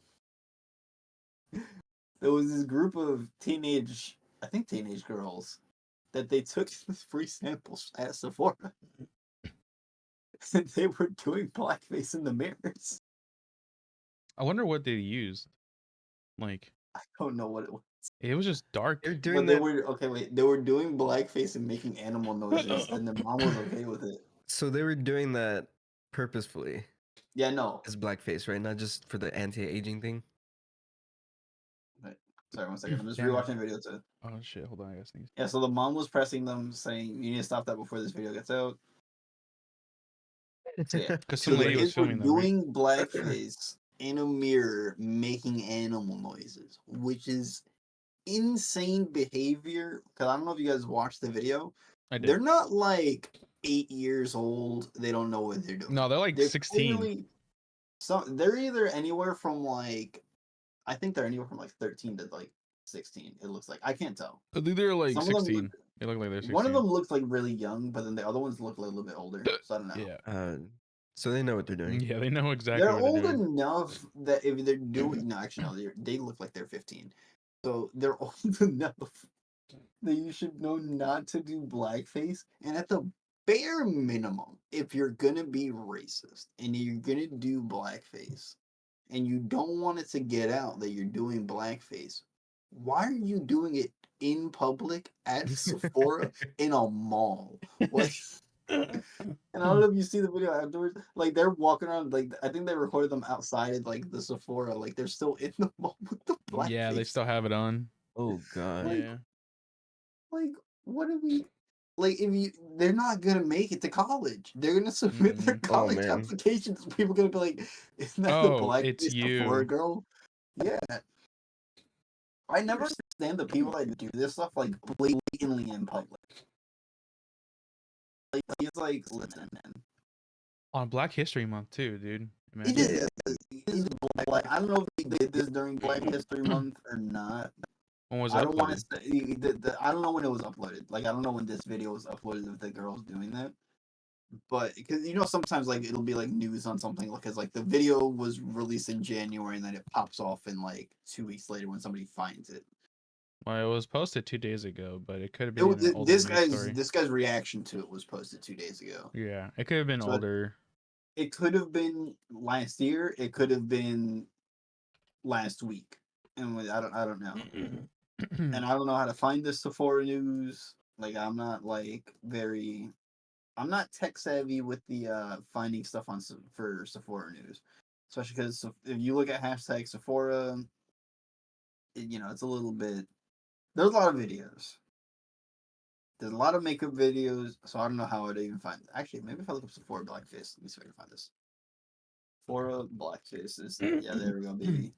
there was this group of I think teenage girls, that they took free samples at Sephora and they were doing blackface in the mirrors. I wonder what they used. Like, I don't know what it was. it was just dark. They're doing But they that. were okay, wait, they were doing blackface and making animal noises, and their mom was okay with it. So they were doing that purposefully Yeah, no. as blackface, right? Not just for the anti-aging thing. Wait, sorry, 1 second. I'm just Damn it. rewatching the video too. Oh shit! Hold on, I gotta sneeze. Yeah, so the mom was pressing them, saying, "You need to stop that before this video gets out." So yeah, Because so some the lady was kids were filming them, right? doing blackface in a mirror, making animal noises, which is insane behavior. Because I don't know if you guys watched the video. I did. They're not like 8 years old. They don't know what they're doing. No, they're like 16. Clearly, they're either anywhere from like, I think they're anywhere from like 13 to like 16. It looks like, I can't tell. I think they're like Some of them 16. They look like they're 16. One of them looks like really young, but then the other ones look like a little bit older. So I don't know. Yeah. So they know what they're doing. Yeah, they know exactly They're what they're old doing. enough that if they're doing, no, actually no, they look like they're 15. So they're old enough that you should know not to do blackface. And at the bare minimum, if you're gonna be racist and you're gonna do blackface, and you don't want it to get out that you're doing blackface, why are you doing it in public at Sephora in a mall? Like, and I don't know if you see the video afterwards. Like they're walking around, like I think they recorded them outside, like the Sephora. Like they're still in the mall with the blackface. Yeah, they still have it on. Oh god. Like, Yeah. like what do we? Like they're not gonna make it to college. They're gonna submit their Mm-mm. Oh, college man. applications. People gonna be like, "Isn't that the Oh, it's blackface Sephora you. girl?" Yeah. I never understand the people that do this stuff like blatantly in public. Like it's like, listen, man. On Black History Month too, dude. It Imagine. is black. I don't know if they did this during Black History Month or not. When was I it don't want to uploaded? say. I don't know when it was uploaded. Like I don't know when this video was uploaded of the girls doing that. But because sometimes like it'll be like news on something because like the video was released in January and then it pops off in like 2 weeks later when somebody finds it. Well, it was posted 2 days ago, but it could have been an older This news story. guy's reaction to it was posted 2 days ago. Yeah, it could have been So older. it could have been last year. It could have been last week, and I don't know. And I don't know how to find this Sephora news. Like I'm not I'm not tech savvy with the finding stuff for Sephora news, especially because if you look at hashtag Sephora, it's a little bit. There's a lot of videos. There's a lot of makeup videos, so I don't know how I'd even find it. Actually, maybe if I look up Sephora blackface, let me see if I can find this. Sephora blackface is there we go, baby.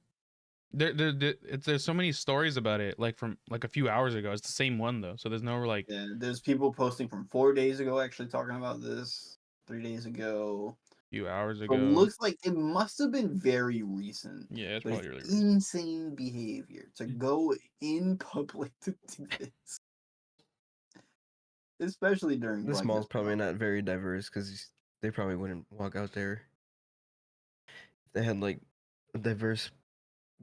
There's so many stories about it, like from like a few hours ago. It's the same one though, so there's no like. Yeah, there's people posting from 4 days ago actually talking about this. 3 days ago. Few hours So ago. it looks like it must have been very recent. Yeah, it's but probably really it's recent. insane behavior to go in public to do this, especially during This Black mall's History probably Month. not very diverse because they probably wouldn't walk out there if they had like a diverse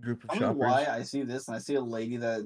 group of I don't know shoppers. why I see this and I see a lady that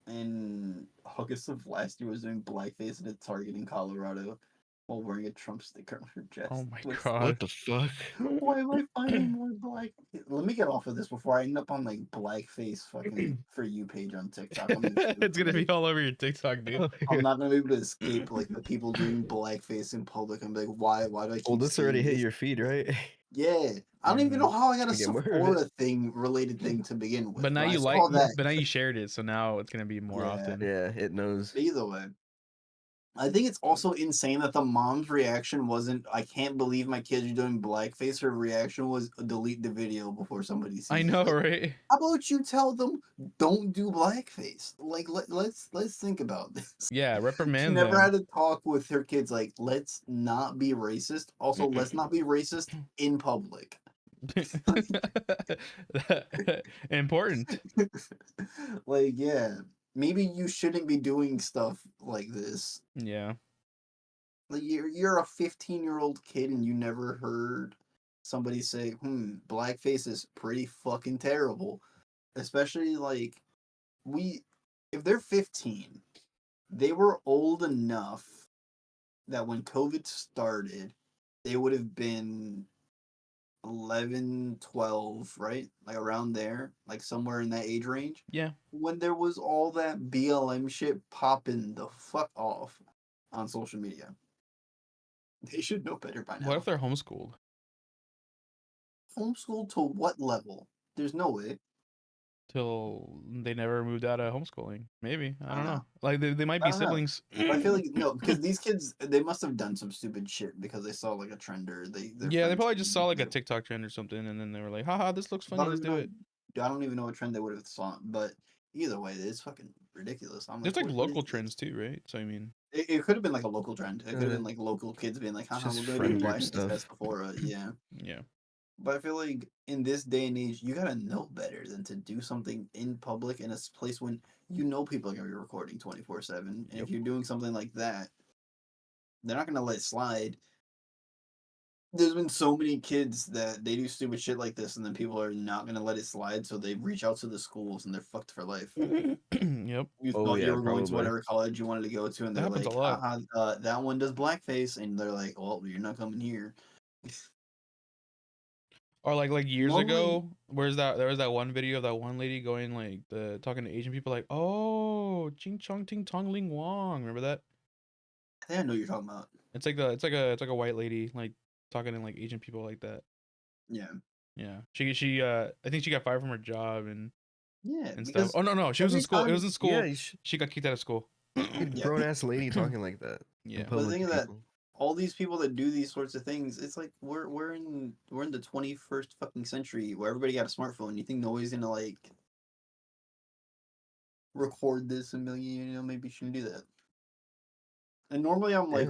in August of last year was doing blackface at a Target in Colorado. while wearing a Trump sticker on her chest. Oh my What's god. What the fuck? why am I finding more black? Let me get off of this before I end up on like blackface fucking For You page on TikTok. I'm It's gonna be all over your TikTok, dude. I'm not gonna be able to escape like the people doing blackface in public. I'm like, why? Why do I Well, keep this seeing already hit this? your feed, right? Yeah, I don't even know how I got a Gonna get more of it. Sephora thing related thing to begin with. But now I you saw that. but now you shared it, so now it's gonna be more Yeah. often. Yeah, it knows. Either way, I think it's also insane that the mom's reaction wasn't, "I can't believe my kids are doing blackface." Her reaction was, "Delete the video before somebody sees I it." know, Like, right? how about you tell them don't do blackface? Like, let's think about this. Yeah, She reprimand never had them. to talk with her kids like, let's not be racist. Also, let's not be racist in public. Important. Like, yeah, maybe you shouldn't be doing stuff like this. Yeah. Like, you're a 15-year-old kid and you never heard somebody say, blackface is pretty fucking terrible. Especially like we if they're 15, they were old enough that when COVID started, they would have been 11, 12, right? Like around there, like somewhere in that age range. Yeah. When there was all that BLM shit popping the fuck off on social media. They should know better by What now. if they're homeschooled? Homeschooled to what level? There's no way. Till they never moved out of homeschooling. Maybe. I don't know. know. Like they might I be don't know. siblings. I feel like no, because these kids they must have done some stupid shit because they saw like a trend or their Yeah, they friends probably just saw like a did. TikTok trend or something, and then they were like, haha, this looks I funny, don't let's even do know. it. I don't even know what trend they would have saw, but either way, it's fucking ridiculous. I'm like, There's like what is local this? trends too, right? So I mean, It could have been like a local trend. It could have Uh, been like local kids being like, haha, just we're gonna do friend group blackface stuff. at Sephora. Yeah. yeah. But I feel like in this day and age, you gotta know better than to do something in public in a place when you know people are gonna be recording 24/7. And Yep. if you're doing something like that, they're not gonna let it slide. There's been so many kids that they do stupid shit like this, and then people are not gonna let it slide, so they reach out to the schools and they're fucked for life. Yep. You Oh thought you yeah, were going to probably. whatever college you wanted to go to, and That they're happens a like, lot. haha, that one does blackface, and they're like, well, you're not coming here. Or like years Normally, ago, there was that one video of that one lady going like the talking to Asian people like, oh, ching chong ting tong ling wong. Remember that? I think I know what you're talking about. It's like a white lady like talking to like Asian people like that. Yeah. Yeah. I think she got fired from her job Yeah, and stuff. because Oh no, she was in every school. It was time, in Yeah, school. She got kicked out of school. yeah, grown ass lady talking like that in Yeah. but the public thing to is that people. all these people that do these sorts of things, it's like we're in the 21st fucking century where everybody got a smartphone. You think nobody's gonna like record this and maybe you shouldn't do that. And normally Yeah, well,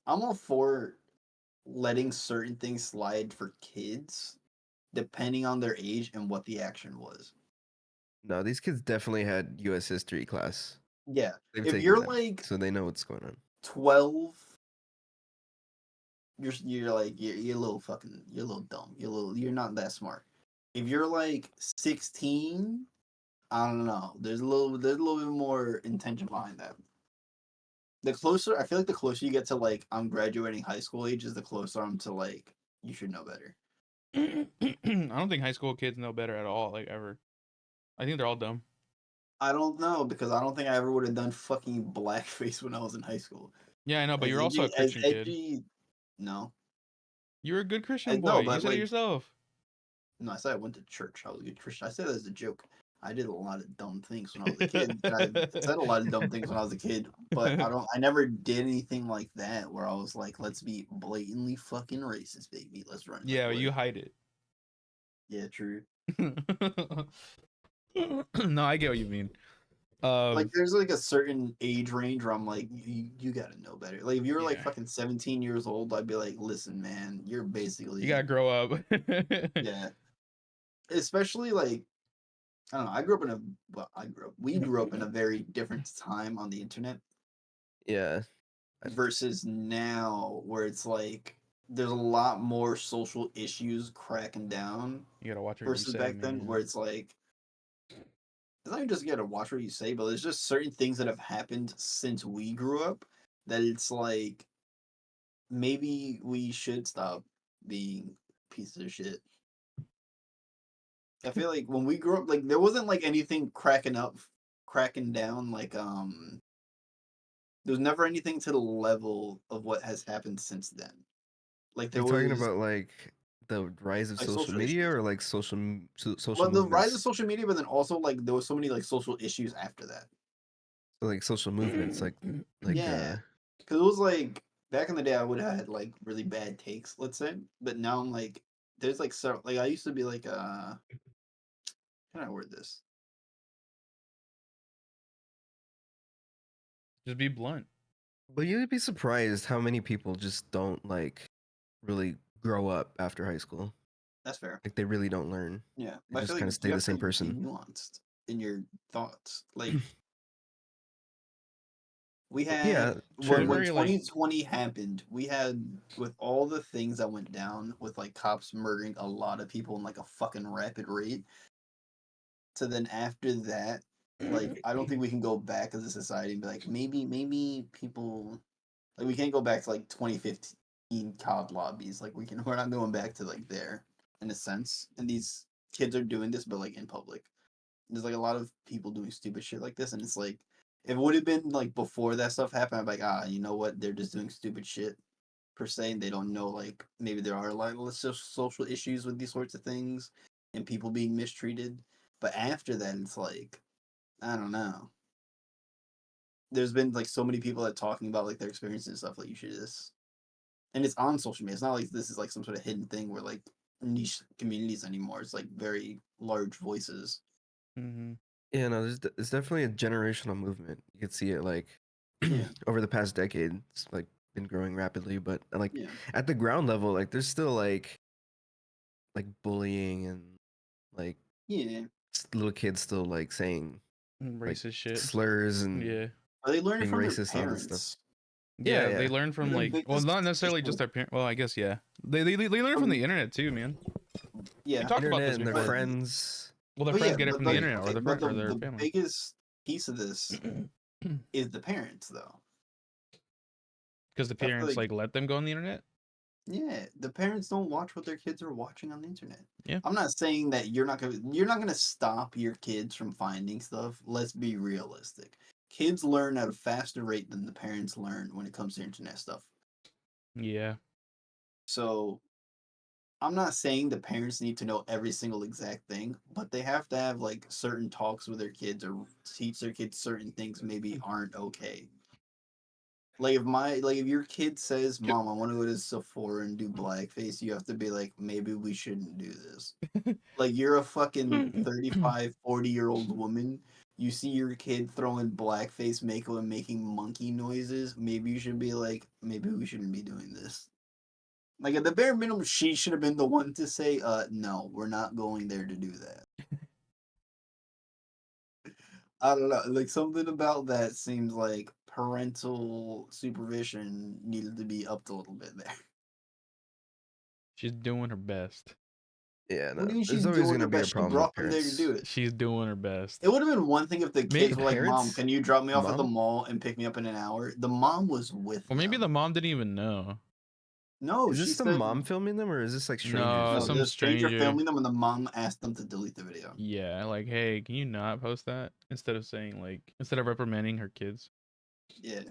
I'm all for letting certain things slide for kids depending on their age and what the action was. no, these kids definitely had U.S. history class. Yeah. They've If taken you're that, like so they know what's going on. 12, you're a little fucking you're a little dumb. You're not that smart. If you're like 16, I don't know. There's a little bit more intention behind that. I feel like the closer you get to like I'm graduating high school age is the closer I'm to like you should know better. I don't think high school kids know better at all, like ever. I think they're all dumb. I don't know because I don't think I ever would have done fucking blackface when I was in high school. Yeah, I know, but As you're also a as Christian kid. edgy, no, You're a good Christian boy. no, You but said it like yourself. no, I said I went to church. I was a good Christian. I said that as a joke. I did a lot of dumb things when I was a kid, and I said a lot of dumb things when I was a kid. But I never did anything like that where I was like, let's be blatantly fucking racist, baby. Let's run it. Yeah, Like, you what? hide it. Yeah, true. No, I get what you mean. Like, there's like a certain age range where I'm like, you gotta know better. Like, if you were like Yeah, fucking 17 years old, I'd be like, listen, man, you're you basically gotta grow up. yeah. Especially like I don't know. I grew up in a well, I grew up. We grew up in a very different time on the internet Yeah, versus now, where it's like there's a lot more social issues cracking down You gotta watch what you versus say, back then, where man. it's like it's not even just you gotta watch what you say, but there's just certain things that have happened since we grew up that it's like maybe we should stop being pieces of shit. I feel like when we grew up, like there wasn't like anything cracking down. Like there was never anything to the level of what has happened since then. Like Are there you talking was about like the rise of like social social media issues. or like social Well, the rise of movements? social media, but then also like there was so many like social issues after that. So, like social movements, like Yeah, because it was like back in the day, I would have had like really bad takes, let's say, but now I'm like, there's like so like I used to be like how can I word this? Just be blunt. But you'd be surprised how many people just don't like really grow up after high school. That's fair. Like they really don't learn. Yeah, They but I just feel kind like of you stay the have to same be person. nuanced in your thoughts. Like we Yeah, had They're sure. when very like 2020 happened, we had with all the things that went down with like cops murdering a lot of people in like a fucking rapid rate. So then after that, like I don't think we can go back as a society and be like maybe people like we can't go back to like 2015 COD lobbies. Like we're not going back to like there in a sense. And these kids are doing this, but like in public. There's like a lot of people doing stupid shit like this, and it's like if it would have been like before that stuff happened, I'm like, you know what? They're just doing stupid shit per se, and they don't know like maybe there are a lot of social issues with these sorts of things and people being mistreated. But after that, it's like I don't know. There's been like so many people that talking about like their experiences and stuff. Like you should just, and it's on social media. It's not like this is like some sort of hidden thing where like niche communities anymore. It's like very large voices. mm-hmm. Yeah, no, there's definitely a generational movement. You could see it like Yeah, over the past decade. It's like been growing rapidly, but like yeah, at the ground level, like there's still like bullying and like yeah. little kids still like saying like Racist shit. slurs and Yeah. Or they learn it being from their racist and all this stuff. parents. Yeah, Yeah, they yeah. learn from The like well, biggest not necessarily just issue, their parent. Well, I guess yeah. They learn from the internet too, man. We yeah, talked about Internet this and their but before. friends. Well, their but yeah, friends get it but from the like internet or okay, their but or their the family. biggest piece of this is the parents though. Because the I feel parents like like let them go on the internet. yeah, the parents don't watch what their kids are watching on the internet. Yeah. I'm not saying that you're not gonna stop your kids from finding stuff. Let's be realistic. Kids learn at a faster rate than the parents learn when it comes to internet stuff. Yeah. So I'm not saying the parents need to know every single exact thing, but they have to have like certain talks with their kids or teach their kids certain things maybe aren't okay. Like if your kid says, "Mom, I want to go to Sephora and do blackface," you have to be like, "Maybe we shouldn't do this." Like you're a fucking 35, 40-year-old woman. You see your kid throwing blackface makeup and making monkey noises. Maybe you should be like, maybe we shouldn't be doing this. Like at the bare minimum, she should have been the one to say, no, we're not going there to do that. I don't know. Like something about that seems like parental supervision needed to be upped a little bit there. She's doing her best. Yeah, What no. do you mean There's she's always doing her gonna be a best? She problem with brought them there to do parents. it. She's doing her best. It would have been one thing if the Maybe kids were like, "Mom, Parents? can you drop me The off at the mom? mall and pick me up in an hour?" The mom was with Well, maybe the them. mom didn't even know. No, Is she this the said mom filming them or is this like strangers No, no. filming some The them? stranger stranger. filming them, and the mom asked them to delete the video. Yeah, like, hey, can you not post that instead of saying like instead of reprimanding her kids? Yeah.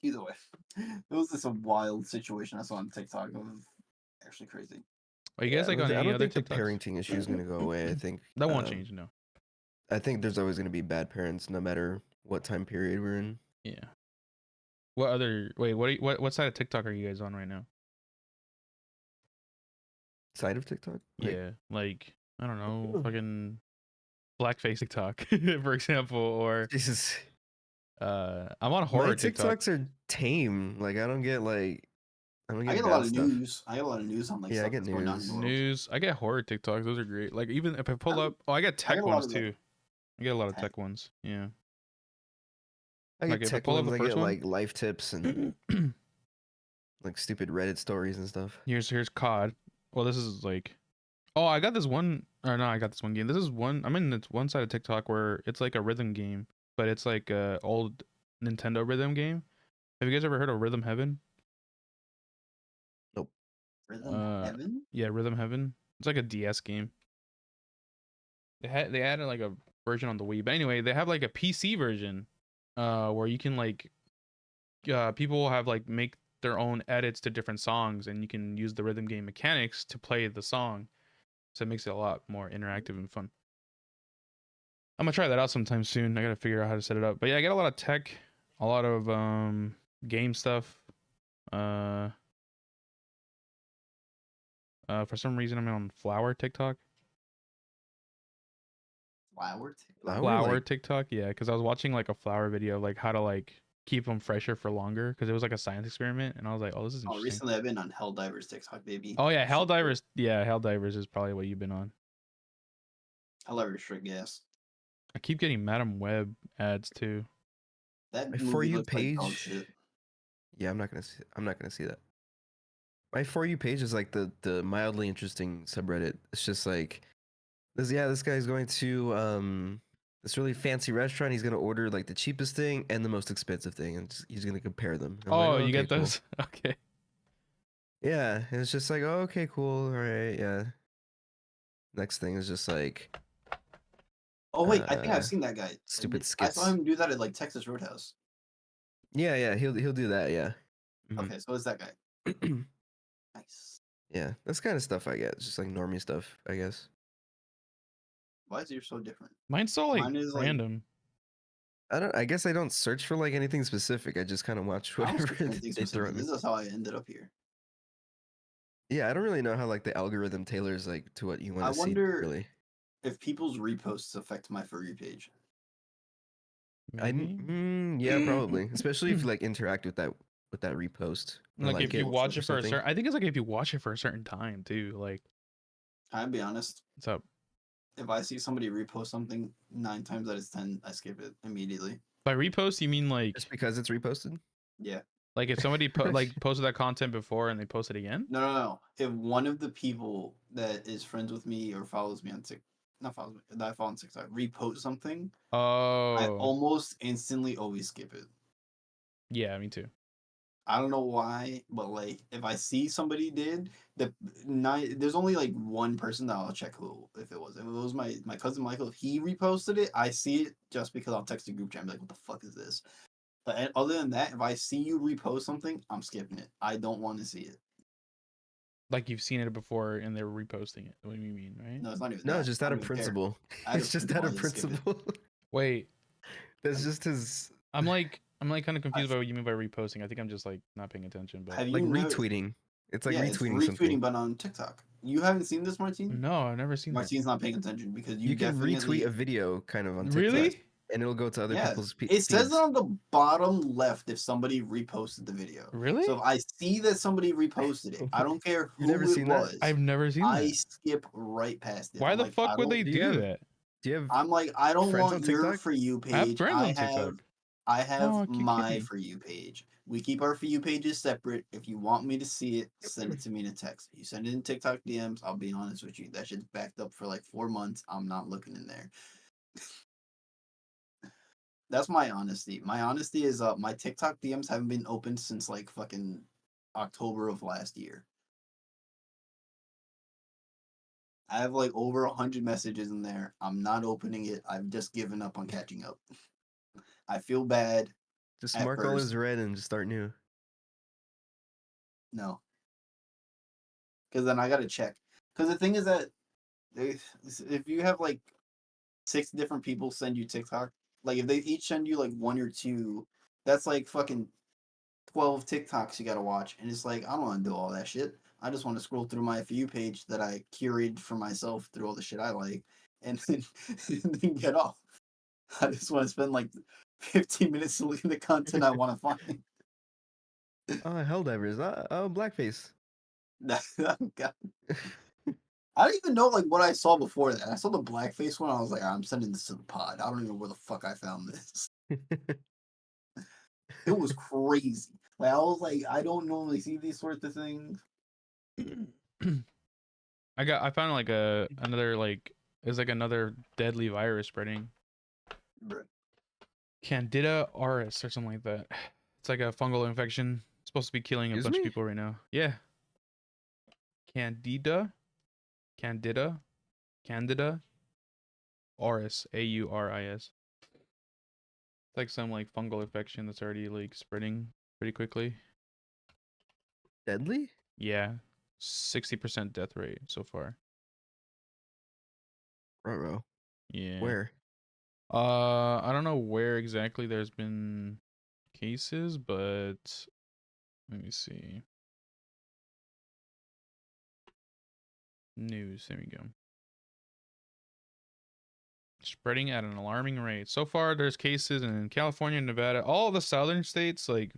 Either way, it was just a wild situation I saw on TikTok. It was actually crazy. Are you Yeah, guys like on I any don't other think the TikToks? parenting issue is gonna go away. That won't change, no. I think there's always gonna be bad parents no matter what time period we're in. Yeah. What other? Wait, what side of TikTok are you guys on right now? Side of TikTok? Like Yeah, like I don't know, fucking blackface TikTok, for example, or Jesus. I'm on My horror TikTok. TikToks are tame. Like I don't I get get a lot bad of stuff. news. I get a lot of news on like Yeah, I stuff get that's going on in the news. world. News. I get horror TikToks. Those are great. Like even if I pull I, up, oh, I get I get tech a lot ones of like too. I get a lot of tech. tech ones. Yeah. I Like get if I tech pull up ones, the I first get one, like life tips and like stupid Reddit stories and stuff. here's COD. Well, this is like, oh, I got this one. Or no, I got this one game. This is one. I'm in this one side of TikTok where it's like a rhythm game, but it's like a old Nintendo rhythm game. Have you guys ever heard of Rhythm Heaven? Nope. Rhythm Heaven? Yeah, Rhythm Heaven. It's like a DS game. They added like a version on the Wii, but anyway, they have like a PC version, where you can like, people have like make their own edits to different songs, and you can use the rhythm game mechanics to play the song, so it makes it a lot more interactive and fun. I'm gonna try that out sometime soon. I gotta figure out how to set it up. But yeah, I get a lot of tech, a lot of game stuff. Uh, for some reason I'm on Flower TikTok. Flower TikTok? Flower, Flower like- TikTok, yeah, because I was watching like a flower video of like how to like keep them fresher for longer, because it was like a science experiment, and I was like, oh, this is Oh, interesting. recently I've been on Helldivers TikTok, baby. Oh yeah, Shit, Helldivers. Yeah, Helldivers is probably what you've been on. Helldivers straight gas. I keep getting Madam Web ads too. That My movie For You looks like dog page. shit. Yeah, I'm not gonna see that. My For You page is like the mildly interesting subreddit. It's just like this guy's going to this really fancy restaurant. He's gonna order like the cheapest thing and the most expensive thing, and he's gonna compare them. I'm like, Oh, you okay, get cool. those? Okay. Yeah, and it's just like, oh, okay, cool, all right, yeah. Next thing is just like Oh wait, I think Uh, I've seen that guy. stupid I saw skits. him do that at like Texas Roadhouse. Yeah, he'll do that, yeah. Mhm. Okay, so it's that guy. Nice. Yeah, that's kind of stuff I get. It's just like normie stuff, I guess. Why is yours so different? Mine's so like Mine is, like- random. I guess I don't search for like anything specific. I just kind of watch I don't whatever search for anything they throw specific. at me. This is how I ended up here. Yeah, I don't really know how like the algorithm tailors like to what you want I to see. wonder- Really, If people's reposts affect my For You page. Maybe? yeah, probably. Especially if you like interact with that repost. Or, Like if you it watch or it for a something. certain, I think it's like if you watch it for a certain time too. Like, I'll be honest. what's up? If I see somebody repost something, 9 times out of 10, I skip it immediately. By repost, you mean like Just because it's reposted. Yeah. like if somebody like posted that content before and they post it again? No. If one of the people that is friends with me or follows me on TikTok, not follows me, that I follow on TikTok, repost something, I Oh, almost instantly always skip it. yeah, me too. I don't know why, but like if I see somebody did there's only like one person that I'll check who if it was. If it was my cousin Michael, if he reposted it, I see it just because I'll text the group chat and be like, what the fuck is this? But other than that, if I see you repost something, I'm skipping it. I don't want to see it. Like you've seen it before and they're reposting it. What do you mean, right? No, it's not even No, that. it's just I out don't of even care. principle. Out of It's just out of principle, I just skip it. principle. Wait, That's just his I'm like kind of confused by what you mean by reposting. I think I'm just like not paying attention. But Have you like never- retweeting. It's like yeah, it's retweeting retweeting, something. but on TikTok. You haven't seen this, Martine? no, I've never seen that. Martine's not paying attention because you, You can definitely retweet a video kind of on TikTok. Really? And it'll go to other Yeah, people's it says feeds. on the bottom left if somebody reposted the video. Really? So if I see that somebody reposted it, I don't care who You've never it seen that? was. I've never seen I that. skip right past it. Why I'm the like, fuck I would don't- they Do you do have- that? Do you have I'm like, I don't friends on want your TikTok? For You page. I have friends on TikTok. I have Oh, you're my kidding. For You page. We keep our For You pages separate. If you want me to see it, send it to me in a text. You send it in TikTok DMs, I'll be honest with you. That shit's backed up for like 4 months. I'm not looking in there. That's my honesty. My honesty is my TikTok DMs haven't been opened since like fucking October of last year. I have like over 100 messages in there. I'm not opening it. I've just given up on catching up. I feel bad. just at mark all first. as red and just start new? No. Because then I gotta check. Because the thing is that if you have like 6 different people send you TikTok, like if they each send you like 1 or 2, that's like fucking 12 TikToks you gotta watch. And it's like, I don't want to do all that shit. I just want to scroll through my For You page that I curated for myself through all the shit I like and then, and then get off. I just want to spend like 15 minutes to look at the content I want to find. Oh, Helldivers. Oh, blackface. God. I don't even know like what I saw before that. I saw the blackface one. I was like, I'm sending this to the pod. I don't even know where the fuck I found this. It was crazy. Like I was like, I don't normally see these sorts of things. I found like another like it's like another deadly virus spreading. Bruh. Candida auris or something like that. It's like a fungal infection. It's supposed to be killing a Excuse bunch of me? people right now. Yeah. Candida auris, AURIS. It's like some like fungal infection that's already like spreading pretty quickly. Deadly? Yeah. 60% death rate so far. Ruh-roh. Yeah. Where? I don't know where exactly there's been cases, but let me see. News, there we go. Spreading at an alarming rate. So far, there's cases in California, Nevada, all the southern states, like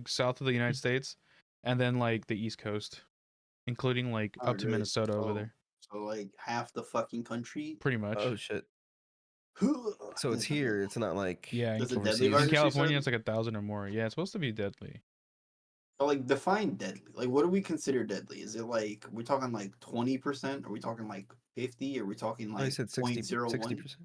south of the United States, and then like the East Coast, including like Oh, up to great. Minnesota over there. So like half the fucking country. Pretty much. Oh shit. So it's here. It's not like Yeah, That's a deadly overseas. in virus, you California, said? it's like 1,000 or more. Yeah, it's supposed to be deadly. But like define deadly. Like what do we consider deadly? Is it like we're talking like 20%? Are we talking like 50? Are we talking Oh, you like said 0.01? 60%?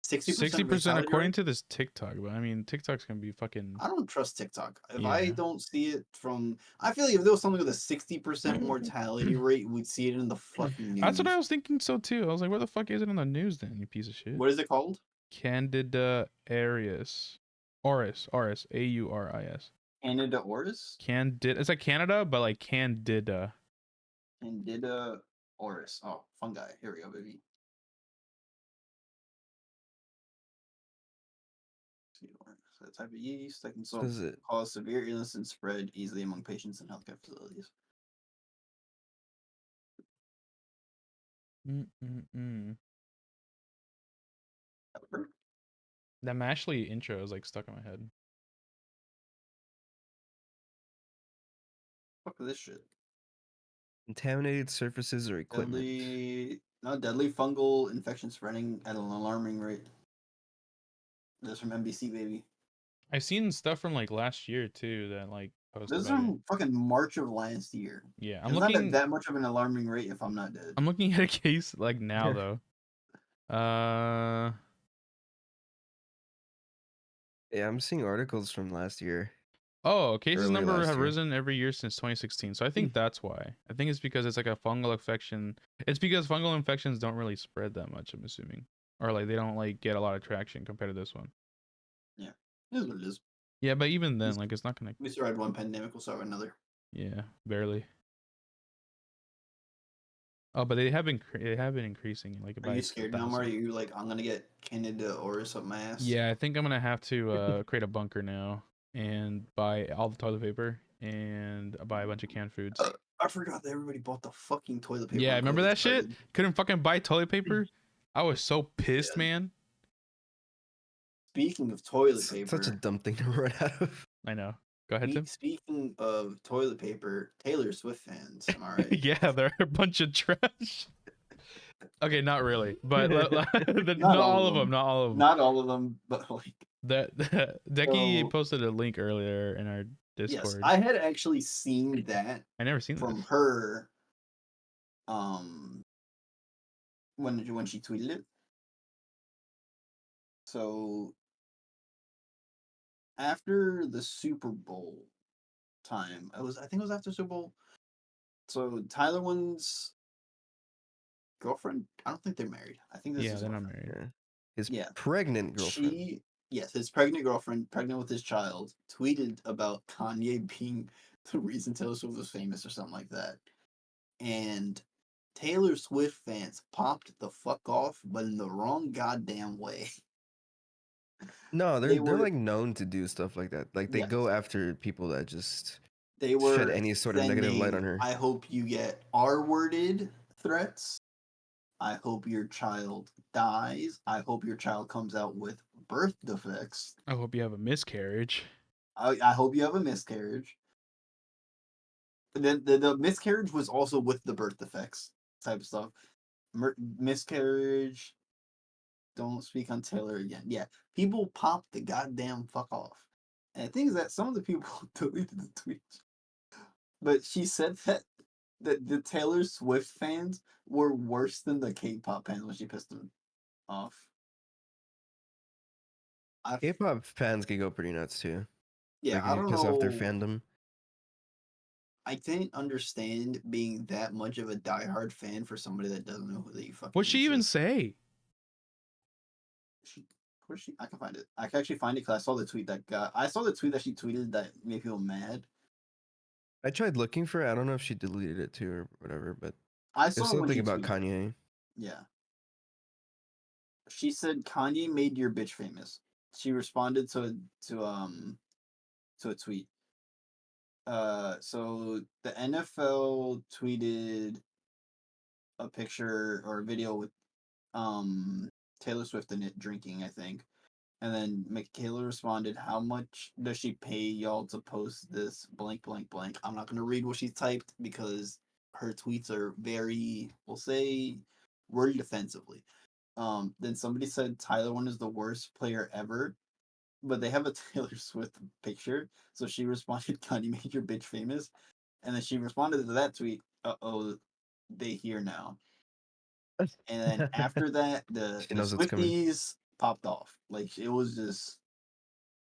60% 60% fatality according rate? to this TikTok, but I mean, TikTok's gonna be fucking. I don't trust TikTok. If I Yeah. don't see it from, I feel like if there was something with a 60% mortality rate, we'd see it in the fucking news. That's what I was thinking so too. I was like, where the fuck is it on the news then, you piece of shit? What is it called? Candida auris. Auris, AURIS. Candida auris? Candida. It's like Canada, but like Candida. Candida auris. Oh, fungi. Here we go, baby. That type of yeast that can Is it? cause severe illness and spread easily among patients in healthcare facilities. That Mashley intro is like stuck in my head. Fuck this shit. Contaminated surfaces or equipment. Deadly fungal infection spreading at an alarming rate. This is from NBC, baby. I've seen stuff from like last year too that like post This is about it. from fucking March of last year. Yeah, I'm It's looking. not at that much of an alarming rate if I'm not dead. I'm looking at a case like now though. Yeah, I'm seeing articles from last year. Oh, cases Early number last have year. risen every year since 2016. So I think that's why. I think it's because it's like a fungal infection. It's because fungal infections don't really spread that much, I'm assuming. Or like they don't like get a lot of traction compared to this one. Yeah. It is what it is. Yeah, but even then, like it's not gonna. We survived one pandemic, we'll survive another. Yeah, barely. Oh, but they have been increasing like Are by you scared now, 1,000. Mario? Are you like, I'm gonna get Candida auris up my ass? Yeah, I think I'm gonna have to create a bunker now and buy all the toilet paper and buy a bunch of canned foods. I forgot that everybody bought the fucking toilet paper. Yeah, when remember COVID that shit? started. Couldn't fucking buy toilet paper. I was so pissed, Yeah. man. Speaking of toilet paper, Such a dumb thing to run out of. I know. Go ahead, Tim. Speaking of toilet paper, Taylor Swift fans, am I right? Yeah, they're a bunch of trash. Okay, not really, but Not all of them. Not all of them. Not all of them, but like Decky So- posted a link earlier in our Discord. yes, I had actually seen that I never seen from this. her. When she tweeted it. So after the Super Bowl time, I think it was after Super Bowl. So Tyler One's girlfriend, I don't think they're married. I think this Yeah, is they're not girlfriend. married. Yeah. His pregnant girlfriend. His pregnant girlfriend, pregnant with his child, tweeted about Kanye being the reason Taylor Swift was famous or something like that. And Taylor Swift fans popped the fuck off, but in the wrong goddamn way. No, They they're were- like known to do stuff like that. Like they Yes. go after people that just They were shed any sort of negative light on sending, her. I hope you get R-worded threats. I hope your child dies. I hope your child comes out with birth defects. I hope you have a miscarriage. I hope you have a miscarriage. The miscarriage was also with the birth defects type of stuff. Miscarriage. Don't speak on Taylor again. Yeah, people popped the goddamn fuck off. And the thing is that some of the people deleted the tweets. But she said that the Taylor Swift fans were worse than the K-pop fans when she pissed them off. K-pop fans can go pretty nuts too. Yeah, Like I you don't piss off their know. fandom. I can't understand being that much of a diehard fan for somebody that doesn't know who that you fucking What'd she even exist. say? She, where's she? I can find it. I can actually find it because I saw the tweet that got. I saw the tweet that she tweeted that made people mad. I tried looking for it. I don't know if she deleted it too or whatever, but I it's saw it when something she about tweeted it. Kanye. Yeah. She said Kanye made your bitch famous. She responded to a tweet. So the NFL tweeted a picture or a video with Taylor Swift in it drinking, I think. And then Michaela responded, "How much does she pay y'all to post this blank blank blank?" I'm not gonna read what she typed because her tweets are very, we'll say, worded defensively. Then somebody said Tyler one is the worst player ever, but they have a Taylor Swift picture. So she responded, "Kanye made your bitch famous," and then she responded to that tweet, "Uh-oh, they here now." And then after that, She the knows what's coming. Swifties popped off. Like it was just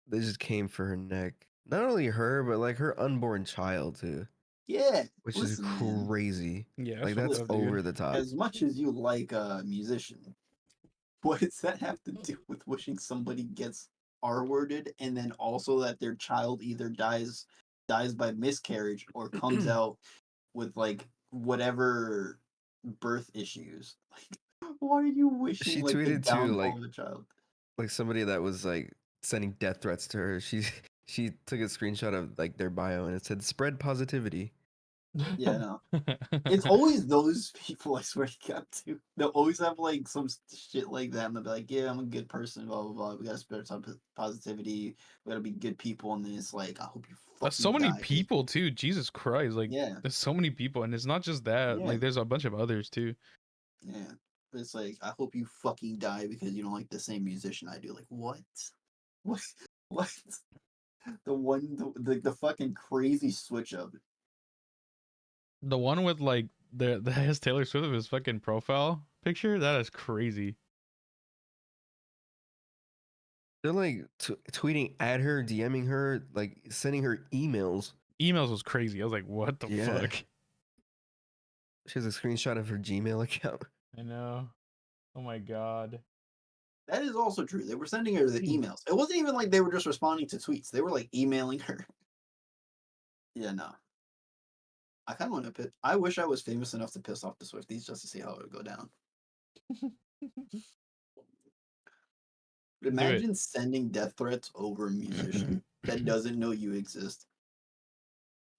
They just came for her neck. Not only her, but like her unborn child too, yeah. which is Listen, man. crazy. Yeah, that's Like fucked that's up, over dude. the top. As much as you like a musician, what does that have to do with wishing somebody gets R-worded and then also that their child either dies by miscarriage or comes out with like whatever birth issues? Like, why are you wishing She like the tweeted too, downfall of a child? like somebody that was like sending death threats to her. She took a screenshot of like their bio and it said spread positivity. Yeah, no. It's always those people, I swear to God, too. They'll always have like some shit like that, and they'll be like, "Yeah, I'm a good person, blah blah blah. We gotta spread some positivity. We gotta be good people." And then it's like, "I hope you That's so fucking many die." 'Cause people too. Jesus Christ! Like, yeah, there's so many people, and it's not just that. yeah, Like, there's a bunch of others too. yeah. But it's like, I hope you fucking die because you don't like the same musician I do. Like, what? What? What? The fucking crazy switch of it. The one with like the has Taylor Swift of his fucking profile picture. That is crazy. They're like tweeting at her, DMing her, like sending her emails. Emails was crazy. I was like, what the Yeah. fuck? She has a screenshot of her Gmail account. I know. Oh my god. That is also true. They were sending her the emails. It wasn't even like they were just responding to tweets. They were like emailing her. Yeah, no. I kind of want to. I wish I was famous enough to piss off the Swifties just to see how it would go down. Do it. Imagine sending death threats over a musician that doesn't know you exist.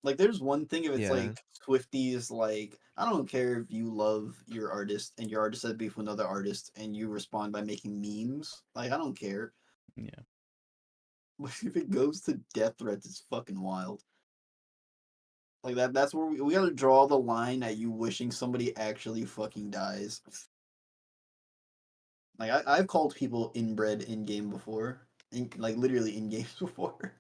Like, there's one thing if it's Yeah. like Swifties, like, I don't care if you love your artist and your artist has beef with another artist and you respond by making memes. Like, I don't care. Yeah. But if it goes to death threats, it's fucking wild. Like, that's where we gotta draw the line at you wishing somebody actually fucking dies. Like I've called people inbred in game before, like literally in games before.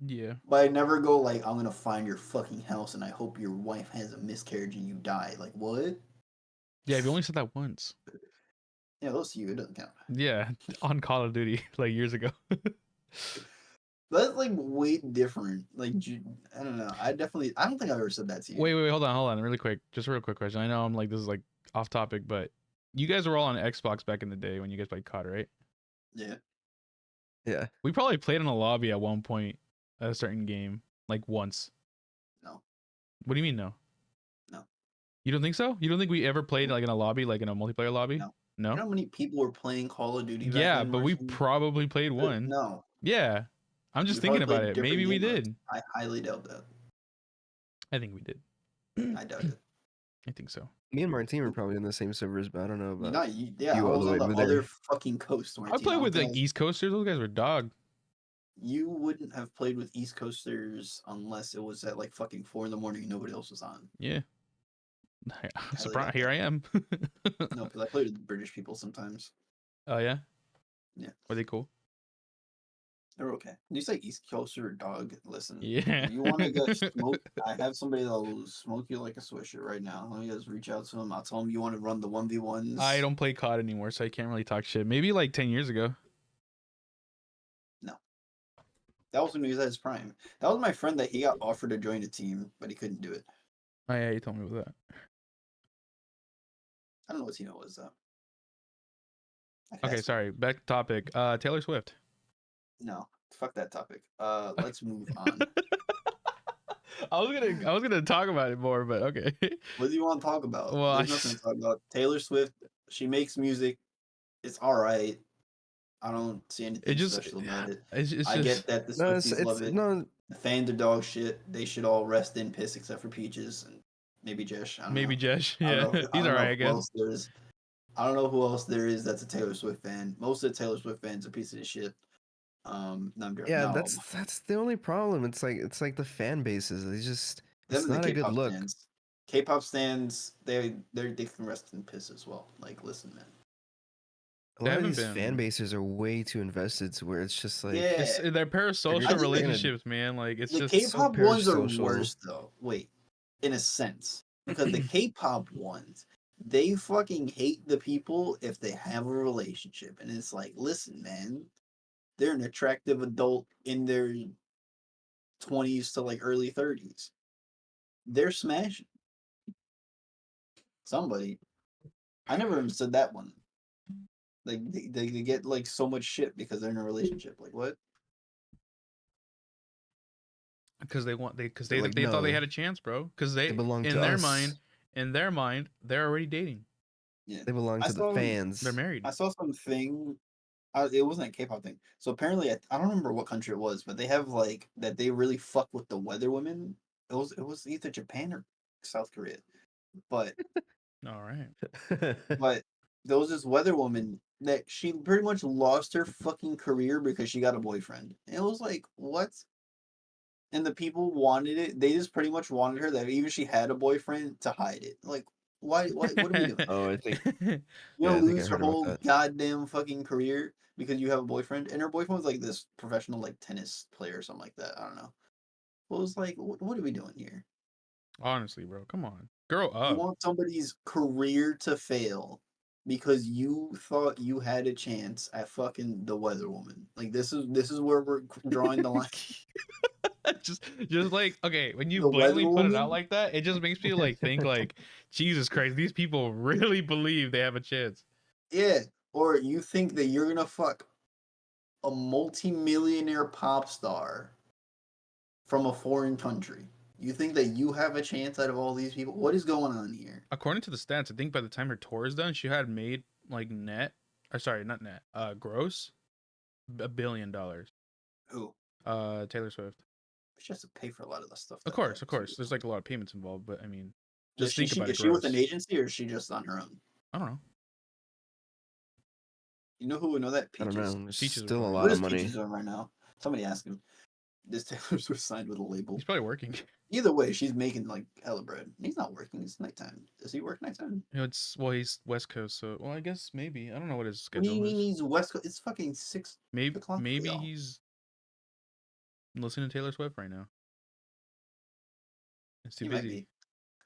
Yeah. But I never go like I'm gonna find your fucking house and I hope your wife has a miscarriage and you die. Like what? Yeah. You only said that once. Yeah, those to you it doesn't count. Yeah. On Call of Duty, like years ago. That's like way different. Like I don't know. I don't think I've ever said that to you. Wait. Hold on. Really quick. Just a real quick question. I know I'm like this is like off topic, but you guys were all on Xbox back in the day when you guys played COD, right? Yeah. Yeah. We probably played in a lobby at one point at a certain game, like once. No. What do you mean no? No. You don't think so? You don't think we ever played like in a lobby, like in a multiplayer lobby? No. No. You know how many people were playing Call of Duty back Yeah, then? but we Marcin? probably played one. No. Yeah. I'm just We probably thinking about played it. different Maybe we game modes. did. I highly doubt that. I think we did. I doubt it. I think so. Me and Martine were probably in the same servers, but I don't know about Not you. Yeah, I you all was the on way the over other there. fucking coast, I Martin. played I don't with think like East Coasters. Those guys were dog. you wouldn't have played with East Coasters unless it was at like fucking 4 in the morning and nobody else was on. Yeah. Highly Surprise! doubt Here that. I am. No, because I played with British people sometimes. Oh yeah. Yeah. Were they cool? They're okay. You say East Coaster dog. Listen, Yeah. if you want to get smoked, I have somebody that'll smoke you like a swisher right now. Let me just reach out to him. I'll tell him you want to run the 1v1s. I don't play COD anymore, so I can't really talk shit. Maybe like 10 years ago. No. That was when he was at his prime. That was my friend that he got offered to join a team, but he couldn't do it. Oh yeah, you told me about that. I don't know what team it was though. I could Okay, ask him. sorry. Back to topic. Taylor Swift. No, fuck that topic. Let's move on. I was gonna talk about it more, but okay. What do you want to talk about? Well, There's nothing to talk about. Taylor Swift, she makes music. It's all right. I don't see it anything just special about it. it's I just get that the No, Swifties love it. no. The fans are dog shit. They should all rest in piss except for Peaches and maybe Jesh. I don't maybe know. Jesh. I don't Yeah, know. I he's don't know alright, I who guess. else there is. I don't know who else there is that's a Taylor Swift fan. Most of the Taylor Swift fans are pieces of shit. No, Yeah, no, that's the only problem. It's like the fan bases. them It's and the not a good K-pop look. stands. K-pop stands, they can rest in piss as well. Like, listen, man. A They lot of haven't these fan been- bases are way too invested to where it's just like Yeah, It's they're I parasocial think the- relationships, man. Like it's the just K-pop ones are parasocial. worse though. Wait, in a sense, because the K-pop ones, they fucking hate the people if they have a relationship, and it's like, listen, man, they're an attractive adult in their 20s to like early 30s. They're smashing somebody. I never understood that one. Like they get like so much shit because they're in a relationship. Like what? because They're like, they thought they no, had a chance, bro. Because they belong in to their us. mind, they're already dating. Yeah, They belong I to the saw fans. They're married. I saw something. It wasn't a K-pop thing. So apparently, I don't remember what country it was, but they have like that they really fuck with the weather women. It was either Japan or South Korea, but All right. but there was this weather woman that she pretty much lost her fucking career because she got a boyfriend. And it was like what? And the people wanted it. They just pretty much wanted her that even she had a boyfriend to hide it. Like why? What are we doing? Oh, I think You're yeah, gonna I think I lose your heard about whole that. goddamn fucking career because you have a boyfriend, and her boyfriend was like this professional like tennis player or something like that. I don't know. Well, it was like, what are we doing here? Honestly, bro, come on, grow You up. want somebody's career to fail because you thought you had a chance at fucking the weather woman. Like this is where we're drawing the line. just like okay, when you The weather blatantly put it out woman? like that, it just makes me like think like, Jesus Christ, these people really believe they have a chance. Yeah. Or you think that you're gonna fuck a multi-millionaire pop star from a foreign country. You think that you have a chance out of all these people? What is going on here? According to the stats, I think by the time her tour is done, she had made like net, or sorry, not net, gross, $1 billion. Who? Taylor Swift. She has to pay for a lot of the stuff. Of course, of course. There's like a lot of payments involved, but I mean, Is just she, think about it. is she with an Gross. agency or is she just on her own? I don't know. You know who would know that? I don't Peaches. know. There's Peaches would still a probably lot What of is money. Peaches doing right now? Somebody ask him. This Taylor Swift signed with a label. He's probably working. Either way, she's making like hella bread. He's not working. It's nighttime. Does he work nighttime? You know, he's West Coast, so I guess maybe I don't know what his What do you schedule mean is. he's West Coast? It's fucking 6 Maybe o'clock. for y'all. he's listening to Taylor Swift right now. It's too He might busy. be.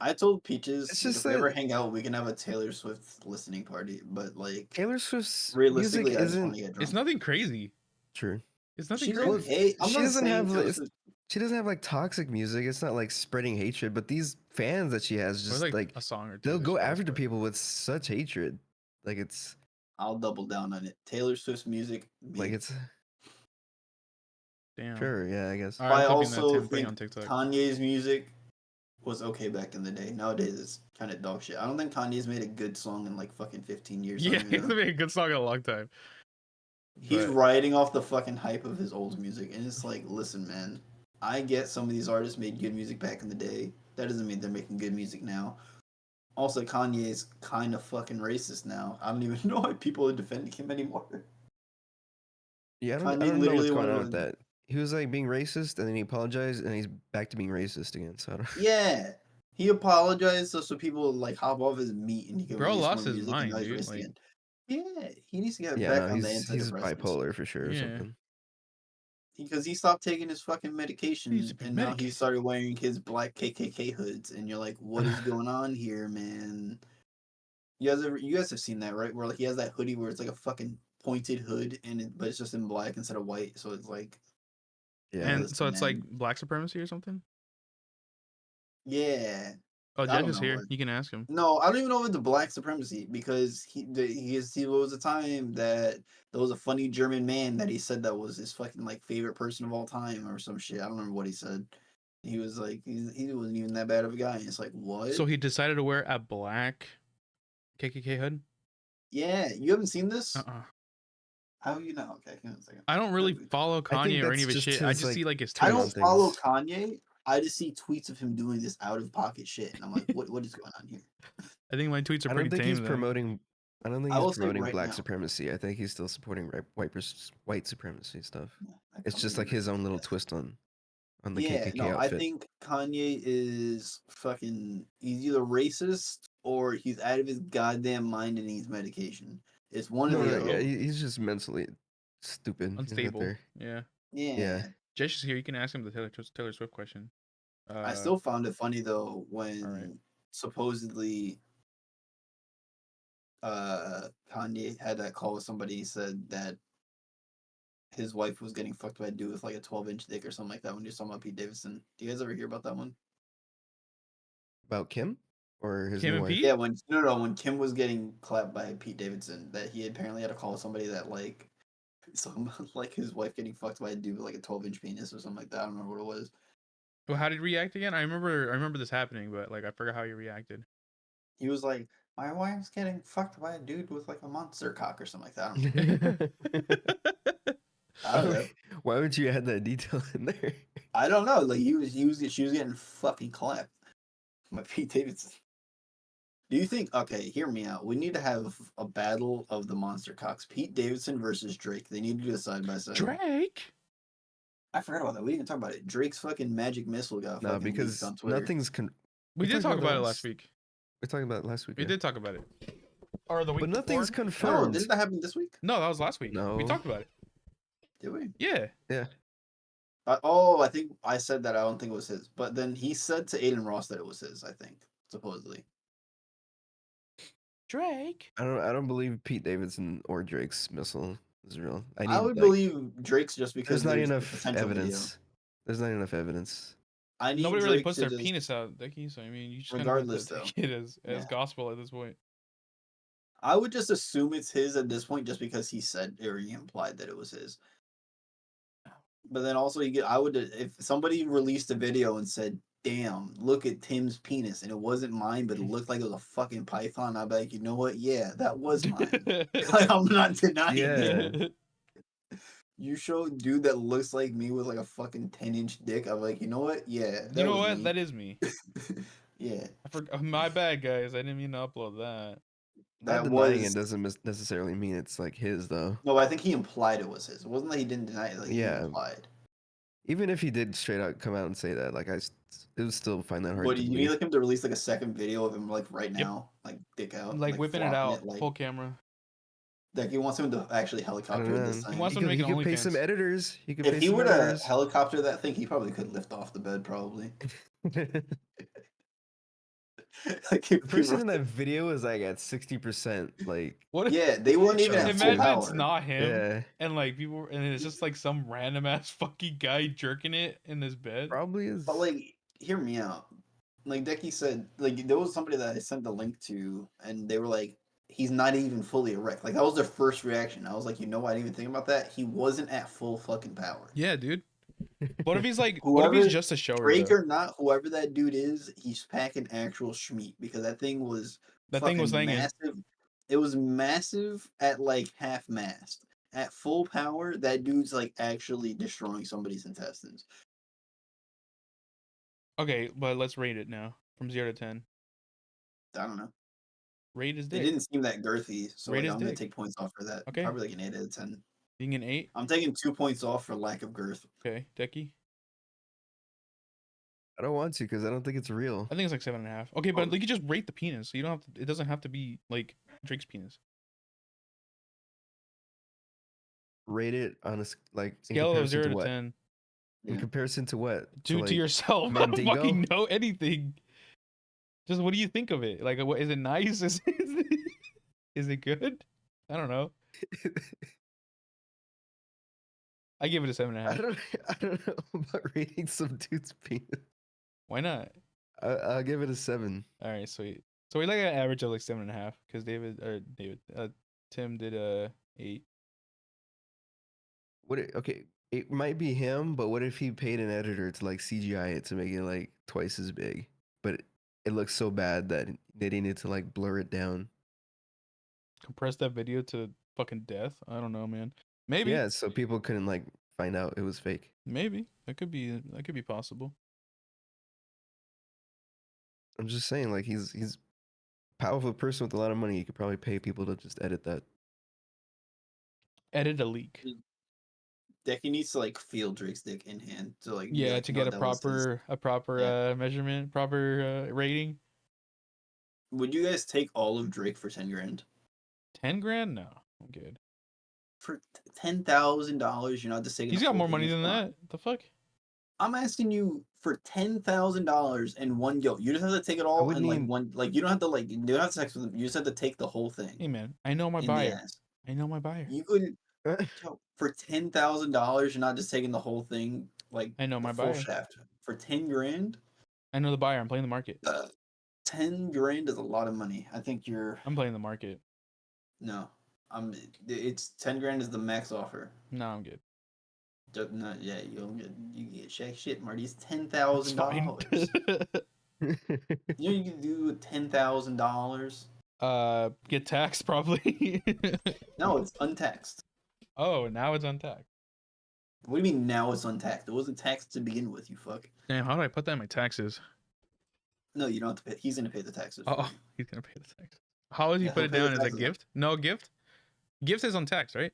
I told Peaches It's that just if we ever that hang out, we can have a Taylor Swift listening party. But like, Taylor Swift's music realistically, I just want isn't to get drunk. It's nothing crazy. true. It's nothing She's crazy. okay. I'm She not doesn't saying have Taylor it's- Swift. She doesn't have like toxic music. It's not like spreading hatred, but these fans that she has There's just like a song or two. they'll that go she does, after but- people with such hatred. Like it's I'll double down on it. Taylor Swift's music. like Me. it's Damn. sure, yeah, I guess. All right, I I'm clipping that also too, putting it on think TikTok. Kanye's music was okay back in the day. Nowadays, it's kind of dog shit. I don't think Kanye's made a good song in like fucking 15 years. I Yeah, don't he even hasn't know. made a good song in a long time. He's but- riding off the fucking hype of his old music, and it's like, listen, man. I get some of these artists made good music back in the day. That doesn't mean they're making good music now. Also, Kanye's kind of fucking racist now. I don't even know why people are defending him anymore. Yeah, I Kanye don't know what's literally going on wanted with that. He was like being racist and then he apologized and he's back to being racist again. So I don't Yeah, he apologized so people like hop off his meat and he can Bro release lost more his music and mind, now he's dude. racist Like, again. Yeah, he needs to get yeah, back no, on the he's antidepressants bipolar for sure or Yeah. something. because he stopped taking his fucking medication Needs to be and now he medicated. started wearing his black KKK hoods and you're like, what is going on here, man? You guys have seen that, right? Where like he has that hoodie where it's like a fucking pointed hood but it's just in black instead of white, so it's like Yeah. And so it's like man. black supremacy or something. Yeah, Oh, I Judge don't is know here. what. You can ask him. No, I don't even know if it's black supremacy because he was a time that there was a funny German man that he said that was his fucking like favorite person of all time or some shit. I don't remember what he said. He was like he wasn't even that bad of a guy. And it's like what? So he decided to wear a black KKK hood. Yeah, you haven't seen this? Uh-uh. How you know? Okay, give me a second. I don't really follow I think Kanye or any that's of his just shit. I his just like see like his I take tweets. on don't follow things. Kanye. I just see tweets of him doing this out of pocket shit, and I'm like, what is going on here? I think my tweets are I pretty don't think he's tame though. promoting. I don't think I he's will say promoting right black now. supremacy. I think he's still supporting white supremacy stuff. Yeah, I It's just completely like his agree. own little Yes. twist on the Yeah, KKK no, I outfit. think Kanye is fucking. He's either racist or he's out of his goddamn mind and needs medication. It's one or No, the no, other. yeah, he's just mentally stupid. He's not Unstable. there. Yeah. Yeah. Yeah, Jesh is here. You can ask him the Taylor Swift question. I still found it funny though All right. when supposedly Kanye had that call with somebody. He said that his wife was getting fucked by a dude with like a 12-inch dick or something like that when you're talking about Pete Davidson. Do you guys ever hear about that one? About Kim or his Kim new and wife. Pete? Yeah, when no, when Kim was getting clapped by Pete Davidson, that he apparently had to call somebody that like some like his wife getting fucked by a dude with like a 12-inch penis or something like that. I don't remember what it was. Well, how did he react again? I remember this happening, but like I forgot how he reacted. He was like, "My wife's getting fucked by a dude with like a monster cock or something like that." I don't know. I why, don't would, know. why would you add that detail in there? I don't know. Like she was getting fucking clapped by Pete Davidson. Do you think? Okay, hear me out. We need to have a battle of the monster cocks. Pete Davidson versus Drake. They need to do a side by side. Drake? I forgot about that. We didn't talk about it. Drake's fucking magic missile got No, fucking leaked because on Twitter. nothing's We did talked talk that about it last week. We talked about it last week. We Yeah. did talk about it. Or the week But nothing's before? No, confirmed. didn't that happen this week? No, that was last week. We No. talked about it. Did we? Yeah. Yeah. Oh, I think I said that. I don't think it was his. But then he said to Aiden Ross that it was his. I think supposedly. Drake. I don't believe Pete Davidson or Drake's missile is real. I would believe Drake's just because there's not there's a enough potential evidence. video. There's not enough evidence. I need Nobody really Drake puts to their just, penis out, Dicky, so I mean you just kind regardless of have though. to take it as Yeah. gospel at this point. I would just assume it's his at this point, just because he said or he implied that it was his. But then also, I would if somebody released a video and said, "Damn, look at Tim's penis," and it wasn't mine, but it looked like it was a fucking python. I'd be like, you know what? Yeah, that was mine. Like, I'm not denying it. Yeah. You show a dude that looks like me with like a fucking 10-inch dick. I'm like, you know what? Yeah, that You know was what? me. That is me. Yeah, I forgot. My bad, guys. I didn't mean to upload that. Not that denying was it doesn't necessarily mean it's like his though. no. I think he implied it was his. It wasn't that he didn't deny it. Like he Yeah. implied. Even if he did straight out come out and say that, like it would still find that hard What to do you need believe. like him to release like a second video of him like right Yep. now, like dick out, Like whipping it flopping out, like full camera. Like he wants him to actually I helicopter don't it know. this time. wants He him to could, make he an could pay some OnlyFans. editors. He could If pay he some were to editors. helicopter that thing, he probably could lift off the bed. Probably. Like The if he person were, in that video is like at 60%. Like, What? If, yeah, they weren't even at full imagine power. it's not him, yeah, and like people, and it's just like some random ass fucking guy jerking it in his bed. probably is. But like, hear me out. Like Decky said, like there was somebody that I sent the link to, and they were like, "He's not even fully erect." Like that was their first reaction. I was like, you know, I didn't even think about that. He wasn't at full fucking power. Yeah, dude. What if he's like? Whoever, What if he's just a shower Drake though? or not, whoever that dude is, he's packing actual schmeat because that thing was That thing was fucking thinging. massive. It was massive at like half mast. At full power, that dude's like actually destroying somebody's intestines. Okay, but let's rate it now from 0 to 10. I don't know. Rate his It dick. didn't seem that girthy, so Rate like his I'm gonna dick. take points off for that. Okay. Probably like an 8 out of 10. Being an 8. I'm taking 2 points off for lack of girth. Okay, Decky. I don't want to because I don't think it's real. I think it's like 7.5. Okay, but you could just rate the penis, so you don't have to. It doesn't have to be like Drake's penis. Rate it on a like in Scale of comparison 0 to to what? 10. In Yeah. comparison to what? To like, yourself. I don't Mandingo? fucking know anything. Just what do you think of it? Like, what is it nice? Is it good? I don't know. I give it a 7.5. I don't know about rating some dude's penis. Why not? I'll give it a 7. All right, sweet. So we like an average of like 7.5 because Tim did a 8. Okay, it might be him, but what if he paid an editor to like CGI it to make it like twice as big, but it looks so bad that they needed to like blur it down? Compress that video to fucking death. I don't know, man. Maybe. Yeah, so people couldn't like find out it was fake. Maybe that could be possible. I'm just saying, like he's a powerful person with a lot of money. You could probably pay people to just edit that. Edit a leak. Decky needs to like feel Drake's dick in hand to like be Yeah, like, to no, get that was his. a proper Yeah. measurement, proper rating. Would you guys take all of Drake for 10 grand? 10 grand? No, I'm good. For $10,000, you're not just taking. He's the got full more thing, money you're than fine. that. The fuck? I'm asking you for $10,000 and one yo. You just have to take it all would and like need- one. Like you don't have to like. You don't have sex with him. You just have to take the whole Hey thing man, I know my in the buyer. ass. I know my buyer. You could yo, for $10,000. You're not just taking the whole thing, like I know the my full buyer. shaft. For 10 grand, I know the buyer. I'm playing the market. 10 grand is a lot of money. I think you're I'm playing the market. no. It's 10 grand is the max offer. No, I'm good. No, yeah, you get shit, Marty. It's It's fine. $10,000. You know you can do with $10,000. Get taxed probably. No, it's untaxed. Oh, now it's untaxed. What do you mean now it's untaxed? It wasn't taxed to begin with, you fuck. Damn, how do I put that in my taxes? No, you don't have to pay. He's gonna pay the taxes. Oh, For you. he's gonna pay the tax. How does he Yeah, put he'll it pay the down as a taxes. gift? No gift. Gift is untaxed, right?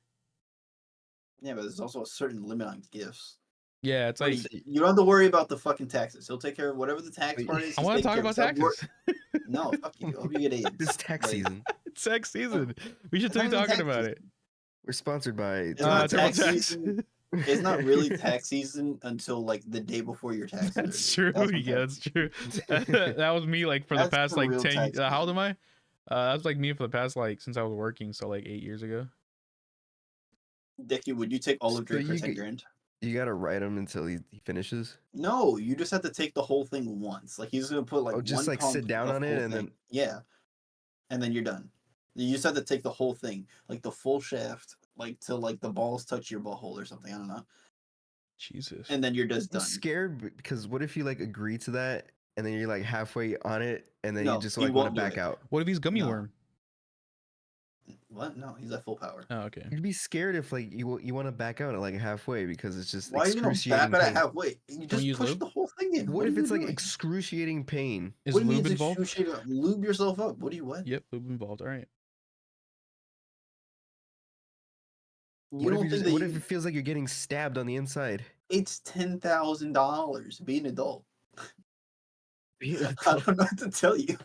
Yeah, but there's also a certain limit on gifts. Yeah, it's like Marty, you don't have to worry about the fucking taxes. He'll take care of whatever the tax Wait, part is. I He's want to taking talk care of about it. Stop wor- taxes. No, fuck you. I hope you get AIDS. It's tax Like, season. It's tax season. We should It's not be even talking tax about season. it. We're sponsored by It's not Triple tax season. It's not really tax season until like the day before your taxes. That's are due. true. when Yeah, tax that's true. That was me like for the That's past the like real 10 tax how old season. am I? That was like me for the past like since I was working, so like 8 years ago. Dickie, would you take all of So Drake for you 10 get- grand? You gotta write him until he finishes. No, you just have to take the whole thing once. Like he's gonna put like Oh, just one like pump sit down of on it full and thing. then Yeah, and then you're done. You just have to take the whole thing, like the full shaft, like till like the balls touch your butthole or something. I don't know, Jesus. and then you're just I'm done. scared because what if you like agree to that and then you're like halfway on it and then No, you just he like want to won't do back it. out? What if he's gummy No. worm? What? No, he's at full power. Oh, okay. You'd be scared if like you want to back out at like halfway because it's just Why are you gonna excruciating back out at pain. halfway? You just use push lube? the whole thing in. What if are it's you like doing? excruciating pain? Is What do you mean lube it's involved? excruciating? Lube yourself up. What do you what? Yep, lube involved. All right. You don't think that What if it feels like you're getting stabbed on the inside? it's $10,000? Be an adult. Be an I adult. don't know what to tell you.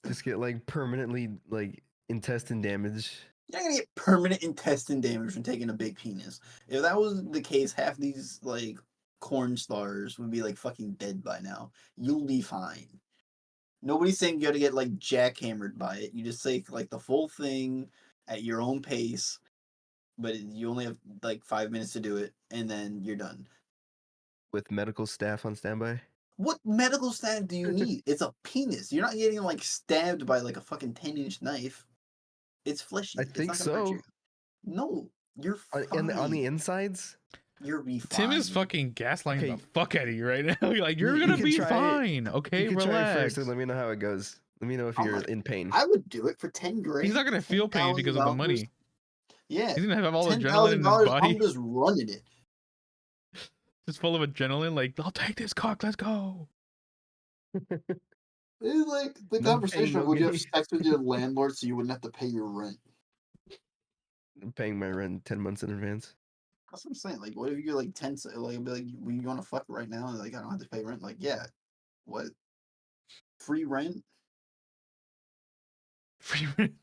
Just get like permanently like intestine damage. You're not gonna get permanent intestine damage from taking a big penis. If that was the case, half these like corn stars would be like fucking dead by now. You'll be fine. Nobody's saying you gotta get like jackhammered by it. You just take like the full thing at your own pace, but you only have like 5 minutes to do it, and then you're done. With medical staff on standby. What medical staff do you need? It's a penis. You're not getting like stabbed by like a fucking 10-inch knife. It's fleshy. I It's think not gonna hurt so. you. No, you're On fine. the insides. You're be fine. Tim is fucking gaslighting Okay. the fuck out of you right now. You're like, you're You gonna can be try it. fine. Okay, You can try it relax. first and let me know how it goes. Let me know if I'm you're like, in pain. I would do it for 10 grand. He's not gonna feel pain because of the money. Yeah, He's gonna have all the adrenaline in his $10,000. body. I'm just running it. Just full of adrenaline. Like, I'll take this cock. Let's go. It's like the No conversation pain, no of would you have gain. sex with your landlord so you wouldn't have to pay your rent. I'm paying my rent 10 months in advance. That's what I'm saying. Like, what if you're like 10, like, be like, you want to fuck right now? And like, I don't have to pay rent. Like, yeah, what? Free rent? Free rent.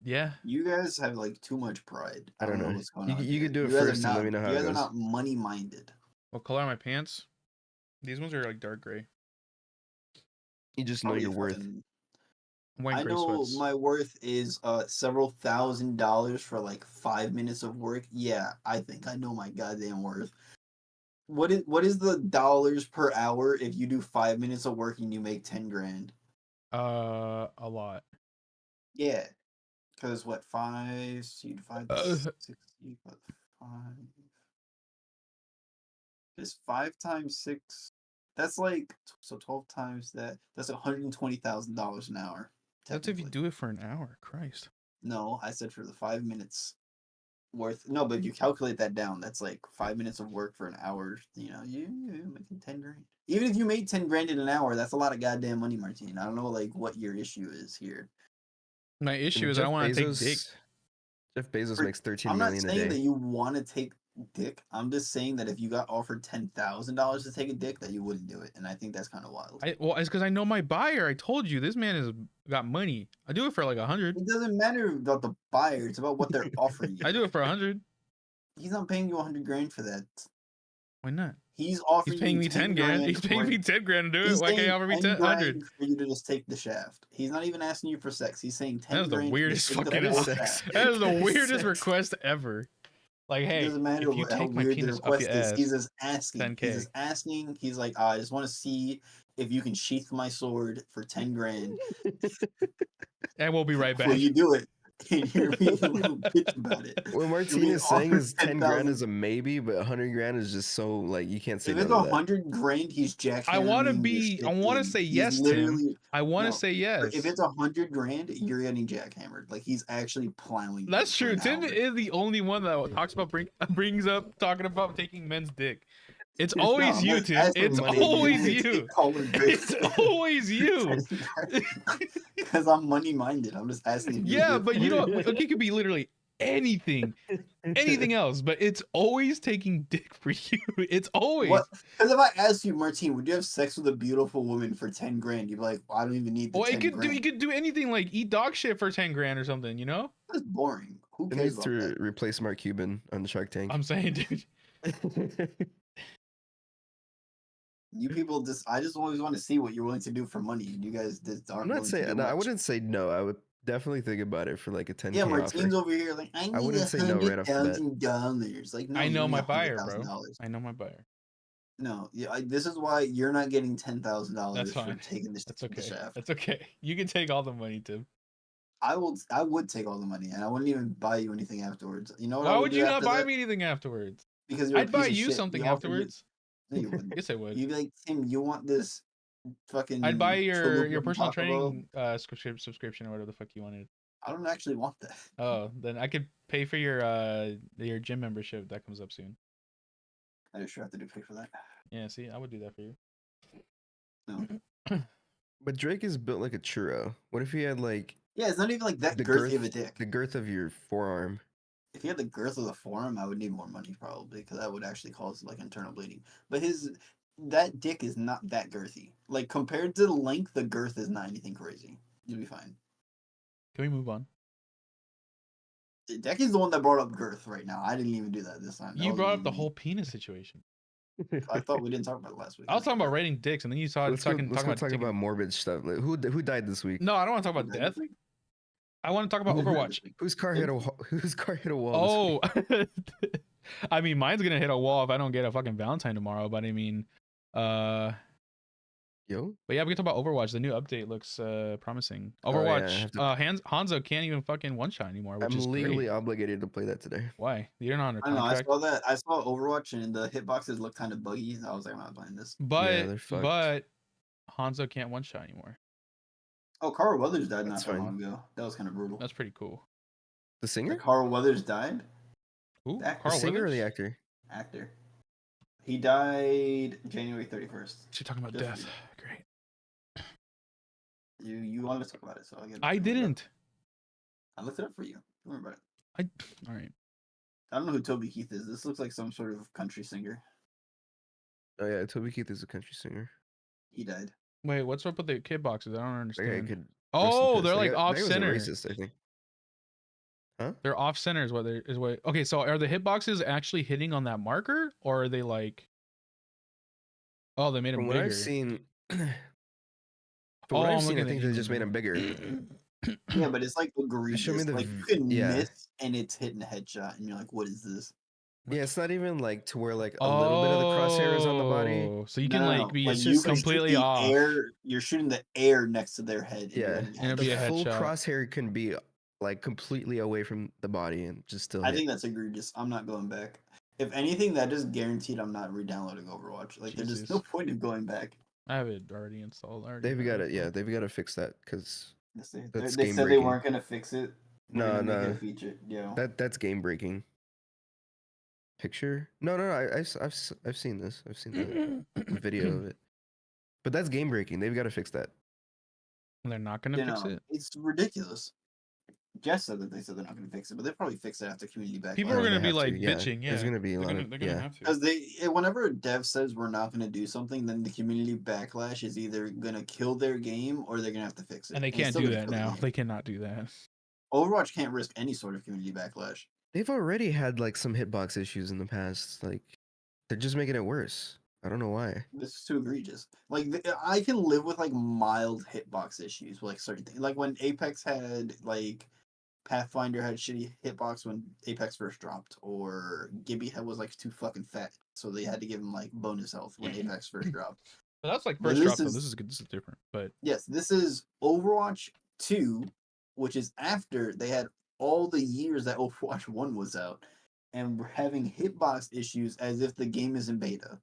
Yeah. You guys have like too much pride. I don't know. what's going You on. you here. can do it guys are first and not, let me know how You it guys are goes. not money minded. What color are my pants? These ones are like dark gray. You just know your worth. White I gray know sweats. my worth is several $1,000s for like 5 minutes of work. Yeah, I think I know my goddamn worth. What is the dollars per hour if you do 5 minutes of work and you make 10 grand? A lot. Yeah, because what five? So you divide Uh, 60 by 5. Just 5 times 6. That's like so 12 times that. That's $120,000 an hour. that's if you Technically, do it for an hour. Christ. no. I said for the 5 minutes worth. No, but if you calculate that down, that's like 5 minutes of work for an hour. You're making 10 grand. Even if you made 10 grand in an hour, that's a lot of goddamn money, Martine. I don't know like what your issue is here. My I issue mean, is I don't want to take dick. Jeff Bezos For- makes 13 I'm not million a saying that day. you want to take dick. I'm just saying that if you got offered $10,000 to take a dick, that you wouldn't do it, and I think that's kind of wild. Well, it's because I know my buyer. I told you this man has got money. I do it for like 100. It doesn't matter about the buyer; it's about what they're offering you. I do it for 100. He's not paying you 100 grand for that. Why not? He's He's offering paying you me 10 10 grand. grand. He's paying me 10 grand to do it. He's Why can't he saying offer me 10 100? grand for you to just take the shaft. He's not even asking you for sex. He's saying 10 That is the grand to weirdest just take fucking the full sex. shaft. That is the That is weirdest sex. request ever. Like, It hey, doesn't matter if you how take my weird the penis up your request is. ass, He's just asking. 10K. He's just asking. He's like, I just want to see if you can sheath my sword for 10 grand. And we'll be right back. Will you do it? And you're being a little bitch about it. What Martine being is saying offered is 10 grand 10,000. is a maybe, but 100 grand is just so like you can't say If no it's to that. 100 grand, he's I want to jackhammering your be. shit I want to in. say He's yes, Tim. literally. I want to No. say yes. If it's 100 grand, you're getting jackhammered. Like he's actually plowing. That's you for true. an Tim hour. is the only one that talks about brings up talking about taking men's dick. It's always I'm you, not Tim. asking It's money. always to you. call him bitch. It's always you. Because I'm money minded. I'm just asking if you Yeah, do it but for you me. don't. It could be literally anything else, but it's always taking dick for you. It's always. What? Because if I asked you, Martine, would you have sex with a beautiful woman for 10 grand? You'd be like, well, I don't even need the Well, 10 grand. you could do anything like eat dog shit for 10 grand or something, you know? That's boring. Who It cares needs about to that? replace Mark Cuban on the Shark Tank. I'm saying, dude. You people I just always want to see what you're willing to do for money. You guys just aren't I'm not willing to do saying no, I much. wouldn't say no. I would definitely think about it for like a 10K Yeah, offer. Martine's over here like, I need wouldn't say no right off the bat. $100,000. Like, no, I you know need my buyer, bro. $100,000. I know my buyer. No, yeah, this is why you're not getting That's $10,000 for fine. taking the That's okay. shaft. That's okay. You can take all the money, Tim. I would take all the money, and I wouldn't even buy you anything afterwards. You know what? Why I would do you not after buy that? me anything afterwards? Because you're a I'd piece buy of you shit. something You offered me- afterwards. No, you wouldn't. Yes, I would. You'd be like, Tim, you want this fucking I'd buy your chalupa personal Taco Bell? training subscription or whatever the fuck you wanted. I don't actually want that. Oh, then I could pay for your gym membership that comes up soon. I just sure have to do pay for that. Yeah, see, I would do that for you. No. But Drake is built like a churro. What if he had like Yeah, it's not even like that the girthy of a girth, dick. the girth of your forearm? If he had the girth of the forearm, I would need more money probably because that would actually cause like internal bleeding. But that dick is not that girthy. Like compared to the length, the girth is not anything crazy. You'll be fine. Can we move on? Decky's the one that brought up girth right now. I didn't even do that this time. That You was brought even up the me. whole penis situation. I thought we didn't talk about it last week. I was talking about writing dicks, and then you saw Let's go talking about talk taking- about morbid stuff. Like, who died this week? No, I don't want to talk about Who died death. this week? I want to talk about Who died Overwatch. this week? Whose car hit a wall? Oh, I mean, mine's gonna hit a wall if I don't get a fucking Valentine tomorrow. But I mean, Yo, but yeah, we can talk about Overwatch. The new update looks promising. Oh, yeah, I Overwatch, have to- Hanzo can't even fucking one shot anymore, which I'm is legally great. obligated to play that today. Why? You're not under I don't know. I contract. saw that. I saw Overwatch and the hitboxes look kind of buggy. I was like, I'm not playing this. But they're fucked. but Hanzo can't one shot anymore. Oh, Carl Weathers died not That's that fine. long ago. That was kind of brutal. That's pretty cool. The singer, Like Carl Weathers died. Ooh, That- the Carl singer or Weathers? the actor? Actor. He died January 31st. She's talking about Just death. for Great. You wanted to talk about it, so I didn't. I looked it up for you. Don't worry about it. All right. I don't know who Toby Keith is. This looks like some sort of country singer. Oh yeah, Toby Keith is a country singer. He died. Wait, what's up with the kid boxes? I don't That guy understand. could. Oh, they're That like guy- off that guy was a center. Racist, I think. Huh? They're off center is what is what. Okay, so are the hitboxes actually hitting on that marker, or are they like? Oh, they made them From what bigger. I've seen, From what Oh, I've I'm seen, I looking at think the they just made them England bigger. Yeah, but it's like Just show me egregious. the Like you can yeah. miss and it's hitting a headshot, and you're like, "What is this?" Yeah, it's not even like to where like a little bit of the crosshair is on the body. Oh, so you No, can no, like no. be Like It's you just can like shoot completely the off, air. You're shooting the air next to their head, and you're yeah, getting a and it'll the be a headshot. full headshot. crosshair can be like completely away from the body and just still I hit. think that's egregious. I'm not going back. If anything, that is guaranteed. I'm not re-downloading Overwatch. Like, there's just no Jesus, point in going back. I have it already installed. I already They've have got it to yeah, installed. they've got to fix that because Yes, that's they game said they breaking. weren't gonna fix it. They're No, gonna make it a no, feature. Yo, that's game breaking. Picture? No, no, no. I've seen this. I've seen the video of it. But that's game breaking. They've got to fix that. They're not gonna you fix know, it. it's ridiculous. Jess said that they said they're not gonna fix it, but they'll probably fix it after community backlash. People are No, gonna they be have to. like Yeah, bitching. there's Yeah, gonna be a lot of they're gonna have to. Because whenever a dev says we're not gonna do something, then the community backlash is either gonna kill their game or they're gonna have to fix it. And they it's can't still do gonna that kill the now. game. They cannot do that. Overwatch can't risk any sort of community backlash. They've already had like some hitbox issues in the past. Like they're just making it worse. I don't know why. This is too egregious. Like I can live with like mild hitbox issues, with, like certain things. Like when Apex had like Pathfinder had shitty hitbox when Apex first dropped, or Gibby was like too fucking fat, so they had to give him like bonus health when Apex first dropped. But that's like But first this drop though. is This is good. This is different. But yes, this is Overwatch 2, which is after they had all the years that Overwatch 1 was out, and we're having hitbox issues as if the game is in beta.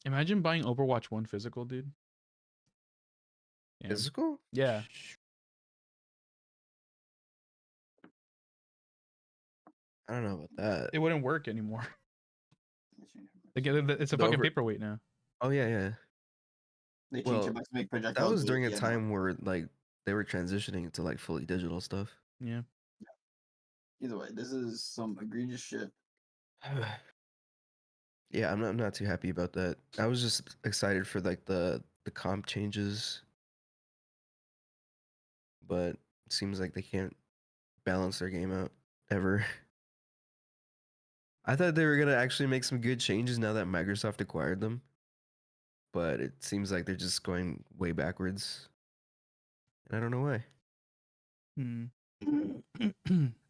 imagine buying Overwatch 1 physical, dude. Yeah. Physical? Yeah. I don't know about that. It wouldn't work anymore. Like, it's a The fucking over- paperweight now. Oh yeah, yeah. They changed Well, it back to make that projectiles. was during a yeah, no. time where like they were transitioning to like fully digital stuff. Yeah. Either way, this is some egregious shit. Yeah, I'm not too happy about that. I was just excited for like the comp changes, but it seems like they can't balance their game out ever. I thought they were gonna actually make some good changes now that Microsoft acquired them, but it seems like they're just going way backwards, and I don't know why.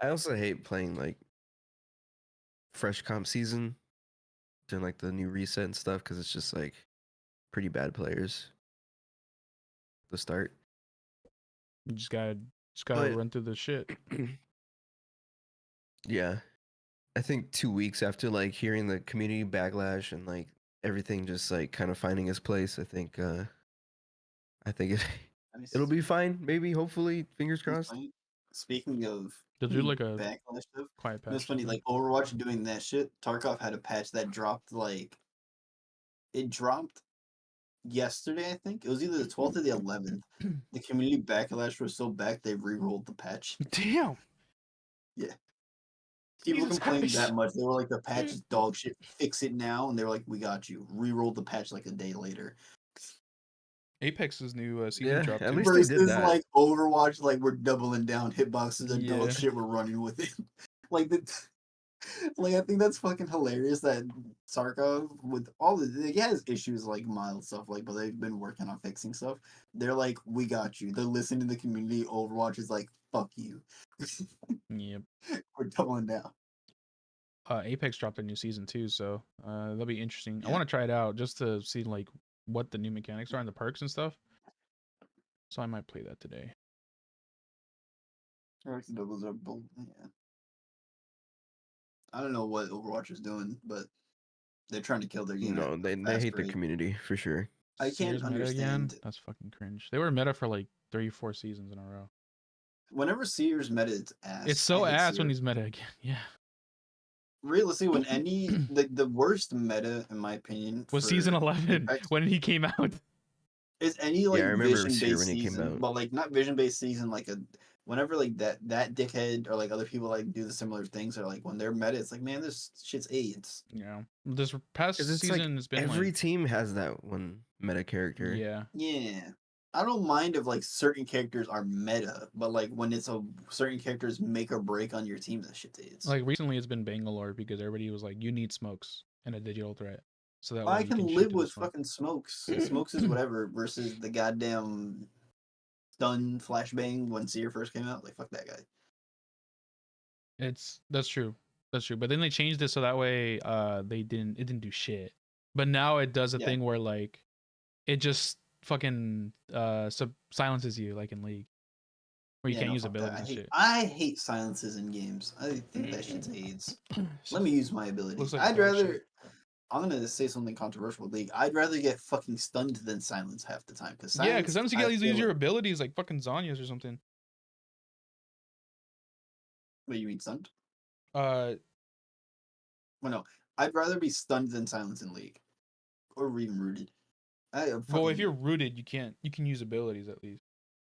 I also hate playing like fresh comp season, doing like the new reset and stuff because it's just like pretty bad players to start. You just gotta But- run through the shit. Yeah, I think 2 weeks after like hearing the community backlash and like everything just like kind of finding its place, I think it'll be fine. Maybe, hopefully, fingers crossed. Speaking of They'll do like a backlash stuff, quiet patch. it's funny. Like Overwatch doing that shit. Tarkov had a patch that dropped it dropped yesterday. I think it was either the 12th or the 11th. The community backlash was so back they re-rolled the patch. Damn. People Jesus complained Christ. that much. They were like, the patch is dog shit. Fix it now. And they were like, we got you. Re-rolled the patch like a day later. Apex's new season Yeah, dropped. at too. least they did Versus that. like Overwatch, like we're doubling down. Hitboxes are Yeah. dog shit. We're running with it. like I think that's fucking hilarious that Sarkov, with all the, he has issues like mild stuff, like, but they've been working on fixing stuff. They're like, we got you. They're listening to the community. Overwatch is like, fuck you. Yep. We're doubling down. Apex dropped a new season too, so that'll be interesting. I Yeah. want to try it out just to see like what the new mechanics are and the perks and stuff. So I might play that today. Doubles are both. Yeah. I don't know what Overwatch is doing, but they're trying to kill their game. No, at a they fast hate the rate. community for sure. I can't Sears meta again? understand. That's fucking cringe. They were meta for like 3-4 seasons in a row. Whenever Sears meta, it's ass. It's so I hate ass when Sears. he's meta again. Yeah. Realistically, when the worst meta, in my opinion, Was for season 11 Apex when he came out. is any like Yeah, I remember vision Sear based when he came season, out. but like not vision based season, like whenever like that dickhead or like other people like do the similar things, or like when they're meta, it's like, man, this shit's AIDS. Yeah. This past 'Cause it's season like has been every like team has that one meta character. yeah. Yeah. I don't mind if like certain characters are meta, but like when it's a certain characters make or break on your team, that shit's AIDS. Like recently it's been Bangalore because everybody was like, you need smokes and a digital threat. So that I way you can shoot live through the with smoke. fucking smokes. Smokes is whatever versus the goddamn stun flashbang when Seer first came out. Like fuck that guy. That's true. That's true. But then they changed it so that way it didn't do shit. But now it does a Yeah. thing where like it just fucking silences you like in League. Where you Yeah, can't no, use fuck that. abilities and shit. I hate silences in games. I think that shit's AIDS. Let me use my ability. Looks like I'd dog rather. shit. I'm gonna say something controversial with League. I'd rather get fucking stunned than silence half the time. Cause Yeah, because silence, sometimes you I get to feel use your like. abilities like fucking Zanya's or something. What you mean stunned? Uh, Well, no. I'd rather be stunned than silence in League, or even rooted. I well, if fucking you're rooted, you can use abilities at least.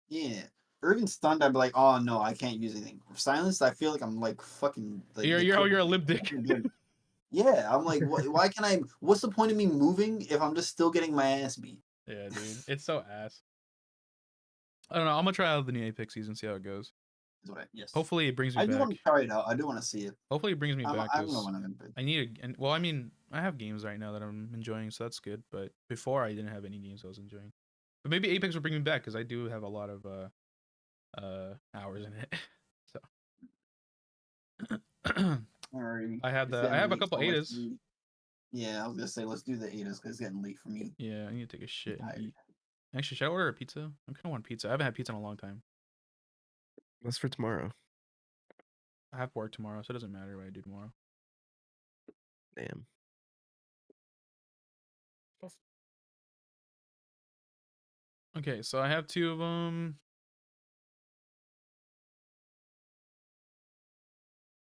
yeah. Or even stunned, I'd be like, oh no, I can't use anything. Silenced, I feel like I'm like fucking like they You're crippled a me. limp dick. Yeah, I'm like, why can I? What's the point of me moving if I'm just still getting my ass beat? Yeah, dude, it's so ass. I don't know. I'm gonna try out the new Apex season, see how it goes. Yes. Hopefully, it brings me I do want back. to try it out. I do want to see it. Hopefully, it brings me back I don't know because when I'm gonna play. I need a. Well, I mean, I have games right now that I'm enjoying, so that's good. But before, I didn't have any games I was enjoying. But maybe Apex will bring me back because I do have a lot of hours in it. So Alright. I have It's I getting have a late, couple so let's Adas. do. Yeah, I was gonna say let's do the Adas because it's getting late for me. Yeah, I need to take a shit I'm and tired. eat. Actually, should I order a pizza? I kind of want pizza. I haven't had pizza in a long time. That's for tomorrow. I have work tomorrow, so it doesn't matter what I do tomorrow. Damn. Okay, so I have two of them.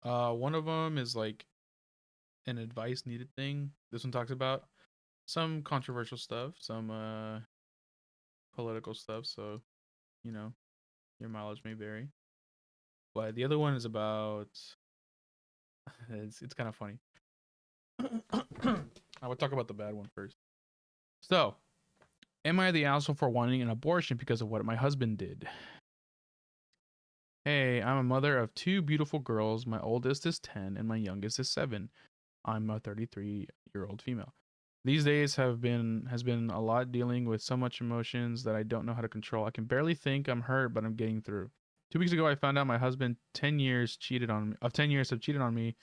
One of them is like an advice needed thing. This one talks about some controversial stuff, some political stuff. So, you know, your mileage may vary. But the other one is about. It's kind of funny. I would talk about the bad one first. So, am I the asshole for wanting an abortion because of what my husband did? Hey, I'm a mother of two beautiful girls. My oldest is 10 and my youngest is 7. I'm a 33-year-old female. These days has been a lot dealing with so much emotions that I don't know how to control. I can barely think I'm hurt, but I'm getting through. 2 weeks ago I found out my husband 10 years of 10 years have cheated on me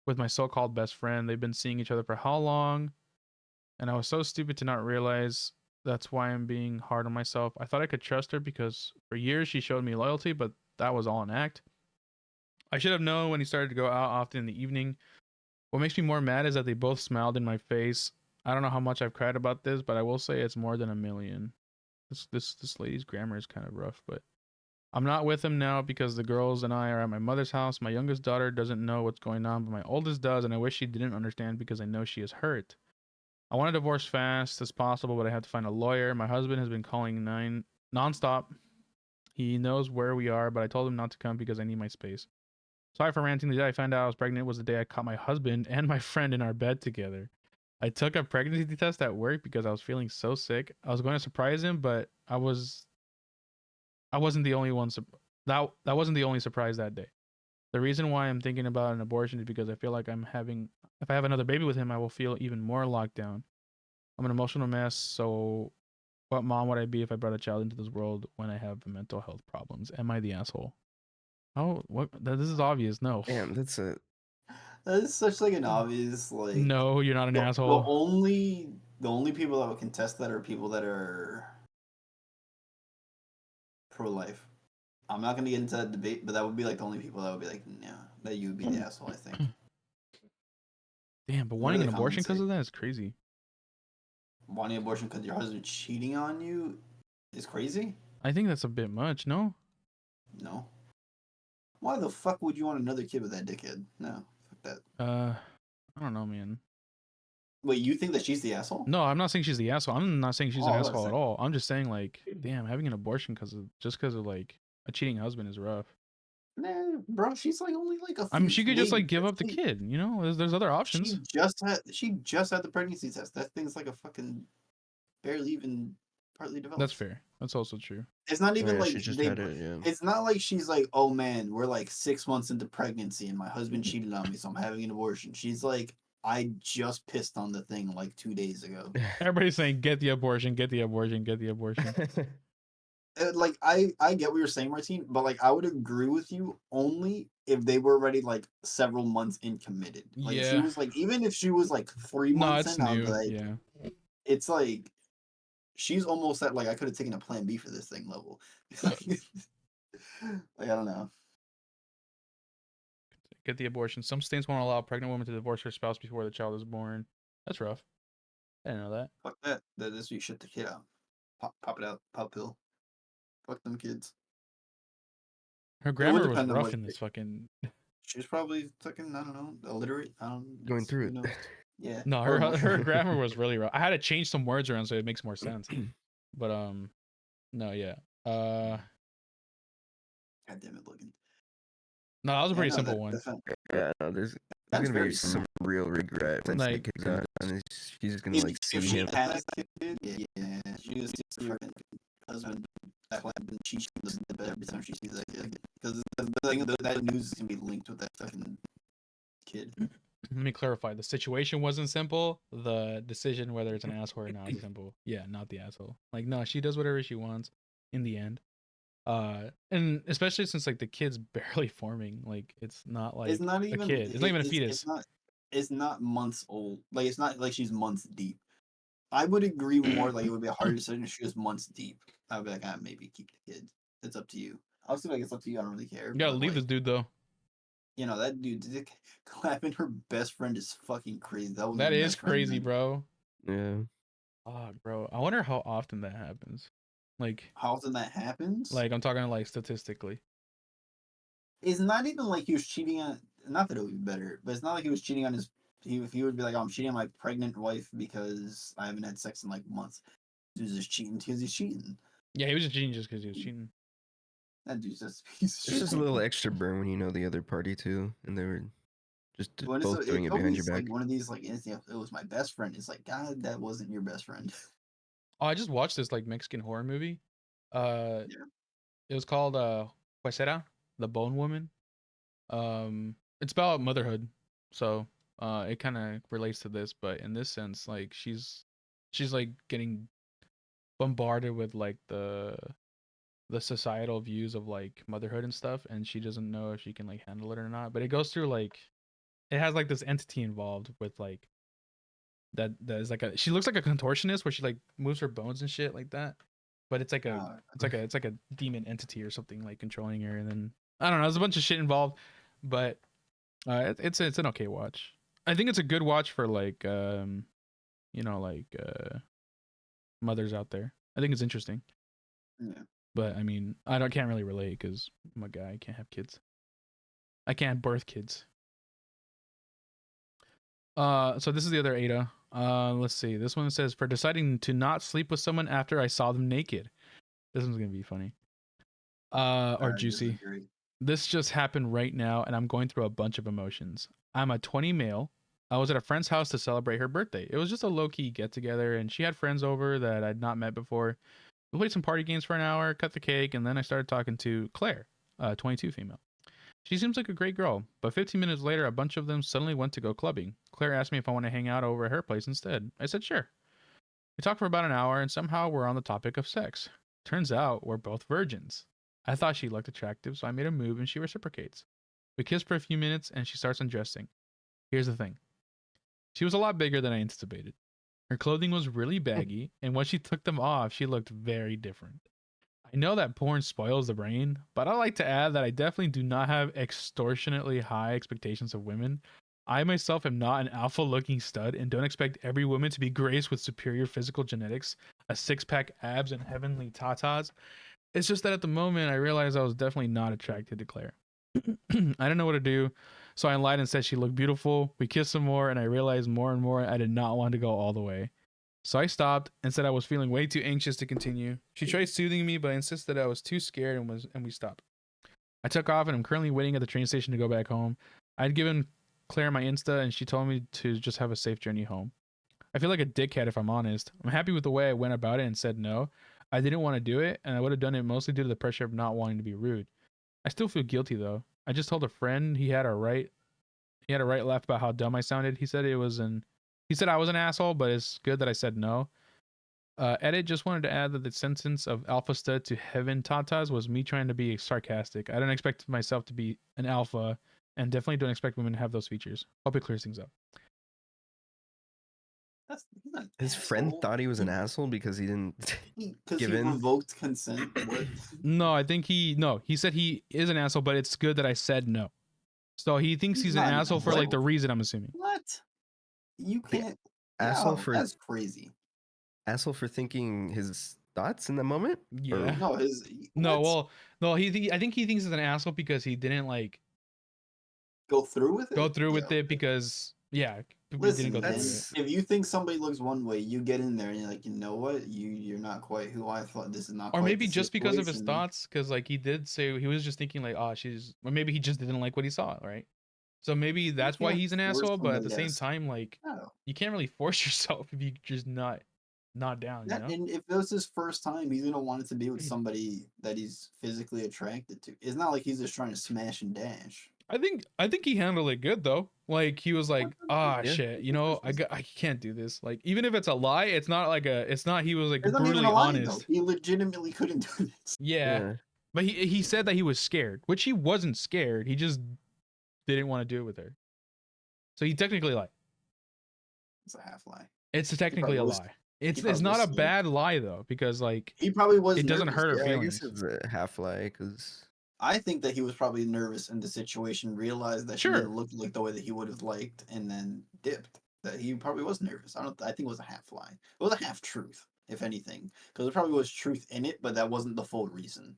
with my so-called best friend. They've been seeing each other for how long? And I was so stupid to not realize that's why I'm being hard on myself. I thought I could trust her because for years she showed me loyalty, but that was all an act. I should have known when he started to go out often in the evening. What makes me more mad is that they both smiled in my face. I don't know how much I've cried about this, but I will say it's more than a million. This lady's grammar is kind of rough, but I'm not with him now because the girls and I are at my mother's house. My youngest daughter doesn't know what's going on, but my oldest does, and I wish she didn't understand because I know she is hurt. I want a divorce fast as possible, but I have to find a lawyer. My husband has been calling nonstop. He knows where we are, but I told him not to come because I need my space. Sorry for ranting. The day I found out I was pregnant was the day I caught my husband and my friend in our bed together. I took a pregnancy test at work because I was feeling so sick. I was going to surprise him, but I wasn't the only one. That wasn't the only surprise that day. The reason why I'm thinking about an abortion is because I feel like if I have another baby with him, I will feel even more locked down. I'm an emotional mess. So, what mom would I be if I brought a child into this world when I have mental health problems? Am I the asshole? Oh, what? This is obvious. No. Damn, that's a That is such like an obvious like No, you're not an the, the asshole. only the only people that would contest that are people that are pro life. I'm not gonna get into that debate, but that would be like the only people that would be like, no, that you would be the asshole. I think. Damn, but What do wanting an the abortion comments because say? of that is crazy. Wanting abortion because your husband's cheating on you is crazy. I think that's a bit much, no? No. Why the fuck would you want another kid with that dickhead? No, fuck that. I don't know, man. Wait, you think that she's the asshole? No, I'm not saying she's the asshole. I'm not saying she's Oh, an I was asshole at saying. all. I'm just saying, like, damn, having an abortion because of like a cheating husband is rough. Nah, bro, she's like only like a I mean, few, she could just maybe like give up the kid, you know? There's other options. she just had the pregnancy test. That thing's like a fucking barely even partly That's developed. fair. That's also true. It's not even yeah, like she just they. had it, yeah. It's not like she's like, oh man, we're like 6 months into pregnancy and my husband cheated on me, so I'm having an abortion. She's like, I just pissed on the thing like 2 days ago. Everybody's saying, get the abortion, get the abortion, get the abortion. like I get what you're saying, Martine, but like I would agree with you only if they were already like several months in committed. Like if she Yeah. was like, even if she was like 3 months It's in, I'd be new. like, Yeah. it's like she's almost at like I could have taken a plan B for this thing level. Like I don't know. Get the abortion. Some states won't allow a pregnant woman to divorce her spouse before the child is born. That's rough. I didn't know that. Fuck that. That is you shut the kid out. Pop it out. Pop pill. Fuck them kids. Her It would grammar was depend on rough what in this fucking. she's probably fucking, I don't know, illiterate. I don't Going through who it. knows. Yeah. No, Or her emotional. grammar was really rough. I had to change some words around so it makes more sense. But no, yeah. God damn it, Logan. No, that was a Yeah, pretty no, simple one. Yeah, no, there's that's gonna be very some simple. real regret once that Like- kid's done, and she's just gonna like see If she him. has a kid, yeah, she was fucking husband. That would have been she does the best every time she sees that kid because that news is gonna be linked with that fucking kid. Let me clarify. The situation wasn't simple. The decision whether it's an asshole or not is simple. Yeah, not the asshole. Like, no, she does whatever she wants in the end. And especially since like the kid's barely forming. Like, it's not like It's not a even kid. It's not even a fetus. It's not months old. Like it's not like she's months deep. I would agree more like it would be a hard decision if she was months deep. I would be like, maybe keep the kid. It's up to you. I'll say like it's up to you. I don't really care. You gotta but, leave like, this dude though. You know that dude clapping her best friend is fucking crazy. That was That his is best friend, crazy, man. bro. Yeah. Oh, bro. I wonder how often that happens. Like, How often that happens? like I'm talking like statistically. It's not even like he was cheating on. Not that it would be better, but it's not like he was cheating on his. He would be like, oh, I'm cheating on my pregnant wife because I haven't had sex in like months. Dude's just cheating because he's cheating. Yeah, he was just cheating just because he was cheating. That dude's just a piece of It's shit. just a little extra burn when you know the other party too, and they were just When both doing it behind your always, back. like one of these like it was my best friend. It's like, God, that wasn't your best friend. Oh, I just watched this like Mexican horror movie. Yeah. It was called Huesera, the Bone Woman. It's about motherhood, so it kind of relates to this, but in this sense, like she's like getting bombarded with like the societal views of like motherhood and stuff, and she doesn't know if she can like handle it or not. But it goes through like it has like this entity involved with like that is like she looks like a contortionist where she like moves her bones and shit like that. But it's like it's like a demon entity or something like controlling her, and then I don't know. There's a bunch of shit involved, but it's an okay watch. I think it's a good watch for like mothers out there. I think it's interesting. Yeah. But I mean, can't really relate because I'm a guy. I can't have kids. I can't birth kids. So this is the other Ada. Let's see. This one says for deciding to not sleep with someone after I saw them naked. This one's gonna be funny. Or juicy. This just happened right now, and I'm going through a bunch of emotions. I'm a 20 male. I was at a friend's house to celebrate her birthday. It was just a low-key get-together, and she had friends over that I'd not met before. We played some party games for an hour, cut the cake, and then I started talking to Claire, 22 female. She seems like a great girl, but 15 minutes later, a bunch of them suddenly went to go clubbing. Claire asked me if I want to hang out over at her place instead. I said sure. We talked for about an hour, and somehow we're on the topic of sex. Turns out we're both virgins. I thought she looked attractive, so I made a move and she reciprocates. We kissed for a few minutes and she starts undressing. Here's the thing. She was a lot bigger than I anticipated. Her clothing was really baggy, and when she took them off, she looked very different. I know that porn spoils the brain, but I like to add that I definitely do not have extortionately high expectations of women. I myself am not an alpha looking stud and don't expect every woman to be graced with superior physical genetics, a six-pack abs, and heavenly tatas. It's just that at the moment, I realized I was definitely not attracted to Claire. I didn't know what to do, so I lied and said she looked beautiful. We kissed some more, and I realized more and more I did not want to go all the way. So I stopped and said I was feeling way too anxious to continue. She tried soothing me, but I insisted I was too scared and we stopped. I took off and I'm currently waiting at the train station to go back home. I'd given Claire my Insta and she told me to just have a safe journey home. I feel like a dickhead if I'm honest. I'm happy with the way I went about it and said no. I didn't want to do it, and I would have done it mostly due to the pressure of not wanting to be rude. I still feel guilty though. I just told a friend he had a right laugh about how dumb I sounded. He said I was an asshole, but it's good that I said no. Edit just wanted to add that the sentence of alpha stud to heaven tatas was me trying to be sarcastic. I don't expect myself to be an alpha, and definitely don't expect women to have those features. Hope it clears things up. He's not an His friend asshole. thought he was an asshole because he didn't Because give he in. revoked consent. What? No, I think he said he is an asshole, but it's good that I said no. So he thinks he's an Not an asshole for like the asshole. reason, I'm assuming. What? You The can't. asshole No, for that's crazy. asshole for thinking his thoughts in that moment. Yeah. No, his. No, what? well, no, I think he thinks he's an asshole because he didn't like Go through with it. go through with Yeah. it because he didn't Listen, go through man. with it. If you think somebody looks one way, you get in there and you're like, you know what? You're not quite who I thought. This is not. Or quite maybe the just because of his situation. thoughts, because like he did say he was just thinking like, oh, she's, or maybe he just didn't like what he saw, right? So maybe that's why can't he's an force asshole. But at the somebody same else. time, like No. you can't really force yourself if you just not down, you know? And if it was his first time, he's gonna want it to be with somebody that he's physically attracted to. It's not like he's just trying to smash and dash. I think he handled it good though. Like he was like, ah, Yeah. shit, you know, I can't do this. Like even if it's a lie, it's not like he was like It's not even brutally a lie, honest. though. He legitimately couldn't do this. Yeah. But he said that he was scared, which he wasn't scared. He just didn't want to do it with her. So he technically lied. It's a half lie. It's technically a lie. It's not a bad lie though, because like he probably was. It doesn't hurt her Yeah, I feelings. guess it's a half lie because I think that he was probably nervous in the situation, realized that she didn't look like the way that he would have liked, and then dipped. That he probably was nervous. I think it was a half lie. It was a half truth, if anything, because there probably was truth in it, but that wasn't the full reason.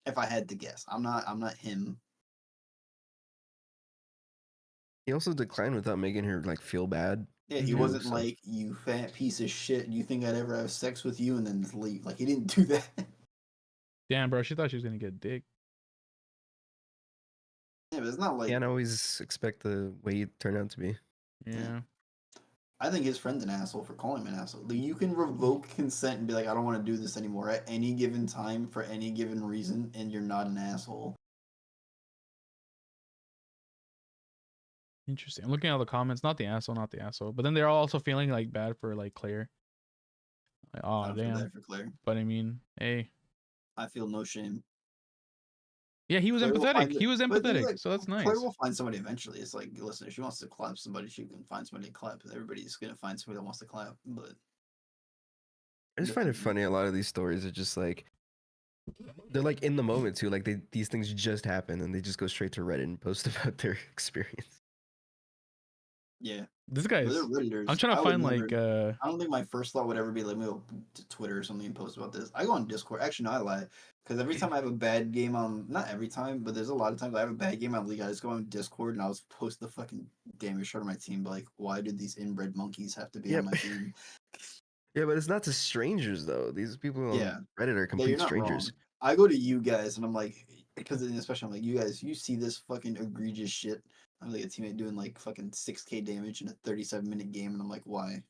If I had to guess, I'm not him. he also declined without making her like feel bad. Yeah, he too, wasn't so- like, you fat piece of shit. You think I'd ever have sex with you and then just leave? Like, he didn't do that. damn, bro, she thought she was gonna get dick. Yeah, but it's not like. Can't always expect the way you turn out to be. Yeah. I think his friend's an asshole for calling him an asshole. Like, you can revoke consent and be like, I don't want to do this anymore at any given time for any given reason, and you're not an asshole. Interesting. I'm looking at all the comments. Not the asshole. But then they're also feeling like bad for like Claire. Like, I oh don't feel damn. bad for Claire. But I mean, hey. I feel no shame. Yeah, he was Claire will empathetic. find He was but empathetic. like, So that's nice. Claire will find somebody eventually. It's like, listen, if she wants to clap somebody, she can find somebody to clap. Everybody's gonna find somebody that wants to clap. But I just find it funny. A lot of these stories are just like they're like in the moment too. Like these things just happen and they just go straight to Reddit and post about their experience. yeah, This guy's. they're Redditors. I'm trying to I would find never- like I don't think my first thought would ever be like, go to Twitter or something and post about this. I go on Discord. Actually, no, I lie. Because every time I have a bad game on, not every time, but there's a lot of times I have a bad game on League, I just go on Discord and I'll just post the fucking damage shot of my team. But like, why did these inbred monkeys have to be on my team? Yeah, but it's not to strangers though. These people on Reddit are you're complete not strangers. wrong. I go to you guys and I'm like, because especially I'm like, you guys, you see this fucking egregious shit. I'm like a teammate doing like fucking 6k damage in a 37-minute game, and I'm like, why?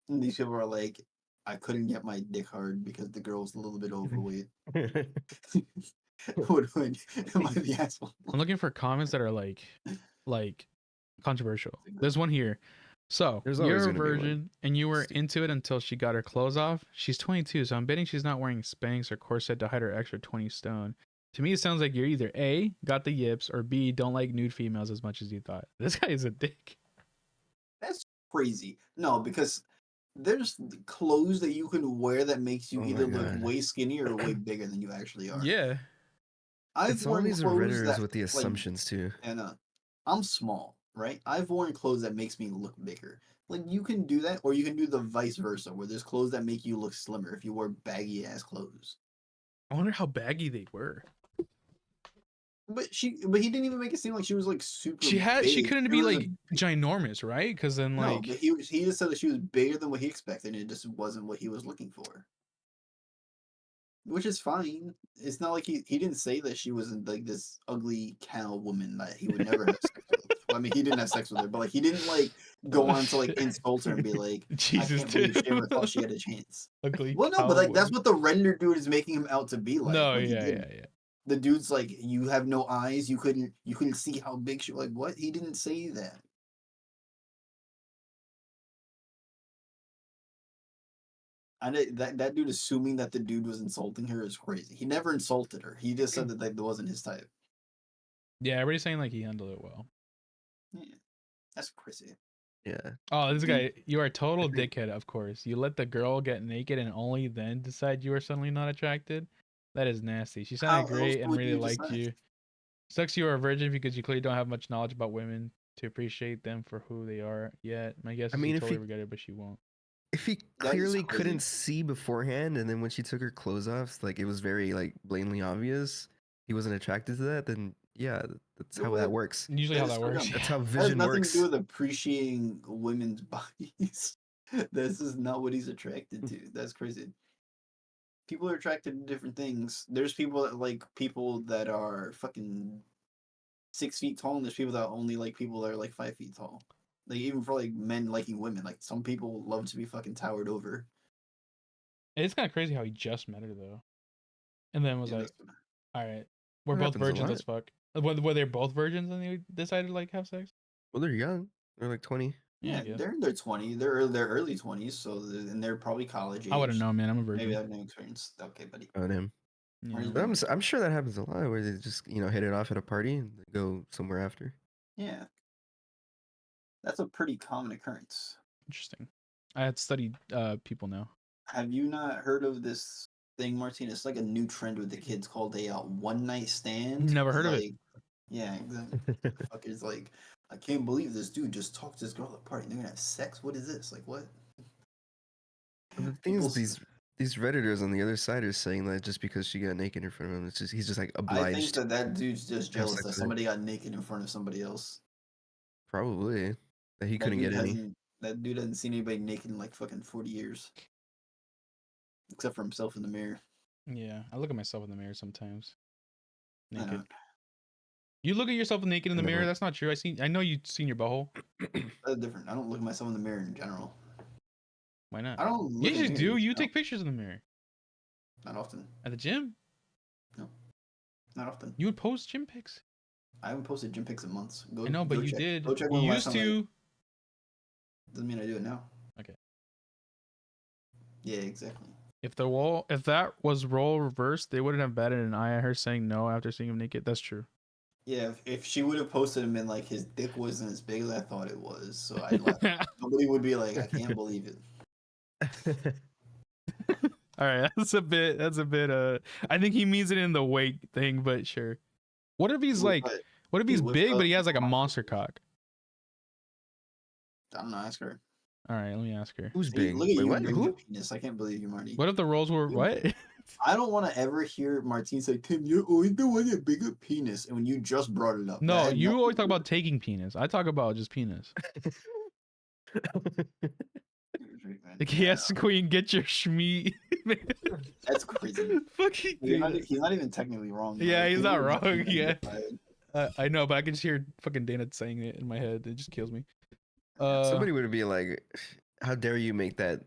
And these people are like, I couldn't get my dick hard because the girl's a little bit overweight. What do I do? Am I the asshole? I'm looking for comments that are like controversial. There's one here. So There's you're always a gonna be one. virgin and you were into it until she got her clothes off. She's 22, so I'm betting she's not wearing Spanx or corset to hide her extra 20 stone. To me, it sounds like you're either A, got the yips, or B, don't like nude females as much as you thought. This guy is a dick. That's crazy. No, because there's clothes that you can wear that makes you Oh my either look God. way skinnier or way bigger than you actually are. Yeah. It's all worn these clothes Redditors that, with the like, assumptions too. and I'm small, right? I've worn clothes that makes me look bigger. Like, you can do that, or you can do the vice versa, where there's clothes that make you look slimmer if you wear baggy ass clothes. I wonder how baggy they were. But he didn't even make it seem like she was like super. She big. couldn't It be was like ginormous, right? Because then no, like but he just said that she was bigger than what he expected, and it just wasn't what he was looking for. Which is fine. It's not like he didn't say that she wasn't like this ugly cow woman that he would never have sex with. Well, I mean, he didn't have sex with her, but like he didn't like go on to like insult her and be like, Jesus, I can't believe she dude. ever thought she had a chance. Ugly. Well, no, but like that's what the render dude is making him out to be like. No, when he yeah. didn't. The dude's like, you have no eyes. You couldn't see how big she. Like, what? He didn't say that. That dude assuming that the dude was insulting her is crazy. He never insulted her. He just said that wasn't his type. Yeah, everybody's saying like he handled it well. Yeah, that's crazy. Yeah. Oh, this guy, you are a total Agreed. dickhead, of course. You let the girl get naked and only then decide you are suddenly not attracted? That is nasty. She How sounded great else and would really you liked decide? you. Sucks you are a virgin because you clearly don't have much knowledge about women to appreciate them for who they are yet. My guess I is mean, you if totally he- regret it, but she won't. If he That is clearly crazy. couldn't see beforehand, and then when she took her clothes off, like it was very like blatantly obvious he wasn't attracted to that, then yeah, that's how that works. Usually how that works. That's how That has vision nothing works. to do with appreciating women's bodies. This is not what he's attracted to. That's crazy. People are attracted to different things. There's people that like people that are fucking 6 feet tall, and there's people that only like people that are like 5 feet tall. Like even for like men liking women, like some people love to be fucking towered over. It's kind of crazy how he just met her though, and then was Yeah, like, "All right, we're That both happens a virgins lot. as fuck." Were they both virgins and they decided to like have sex? Well, they're young. They're like 20. Yeah, I yeah, guess. they're in their 20s. They're early 20s, so and they're probably college age. I wouldn't know, man. I'm a Maybe virgin. I have no experience. Okay, buddy. On him. Yeah. Where's But the I'm sure that happens a lot where they just hit it off at a party and they go somewhere after. Yeah, that's a pretty common occurrence. Interesting. I had studied people now. Have you not heard of this thing, Martina? It's like a new trend with the kids called a one night stand. Never heard of it. Like, yeah, exactly. Fuckers like, I can't believe this dude just talked to this girl at the party and they're gonna have sex. What is this? Like, what? The thing is, People- these redditors on the other side are saying that just because she got naked in front of him, he's just like I think obliged. that dude's just to have jealous sex that with her. somebody got naked in front of somebody else. Probably that he That couldn't dude get any. hasn't. That dude hasn't seen anybody naked in like fucking 40 years, except for himself in the mirror. Yeah, I look at myself in the mirror sometimes. I Naked. know. You look at yourself naked in the mirror. Never. That's not true. I know you've seen your butthole. That's different. I don't look at myself in the mirror in general. Why not? I don't. You Look in usually do. mirrors, You no. take pictures in the mirror Not often. at the gym. Not often. You would post gym pics. I haven't posted gym pics in months. Go, I know, but go you check. did. Go check You when the last used time to. Doesn't mean I do it now. Okay. Yeah, exactly. If that was role reversed, they wouldn't have batted an eye at her saying no after seeing him naked. That's true. Yeah, if she would have posted him and like his dick wasn't as big as I thought it was, so I'd laugh. Nobody would be like, I can't believe it. All right, that's a bit. I think he means it in the weight thing, but sure. What if he's like? But What if he he's whips big, up but he has like a and- monster cock? I don't know. Ask her. All right, let me ask her. Who's See, big? look at Wait, you what? bringing Who? up penis. I can't believe you, Marty. What if the roles were what? I don't want to ever hear Martine say, "Tim, you're always the one that bigger penis," and when you just brought it up. That No, had you nothing always to talk do about taking penis. I talk about just penis. with it, man. Like, yes, queen, get your schmee. That's crazy. Fucking He's not even technically wrong. Yeah, Like, he's not people are wrong, fucking yeah. identified. I know, but I can just hear fucking Dana saying it in my head. It just kills me. Somebody would be like, "How dare you make that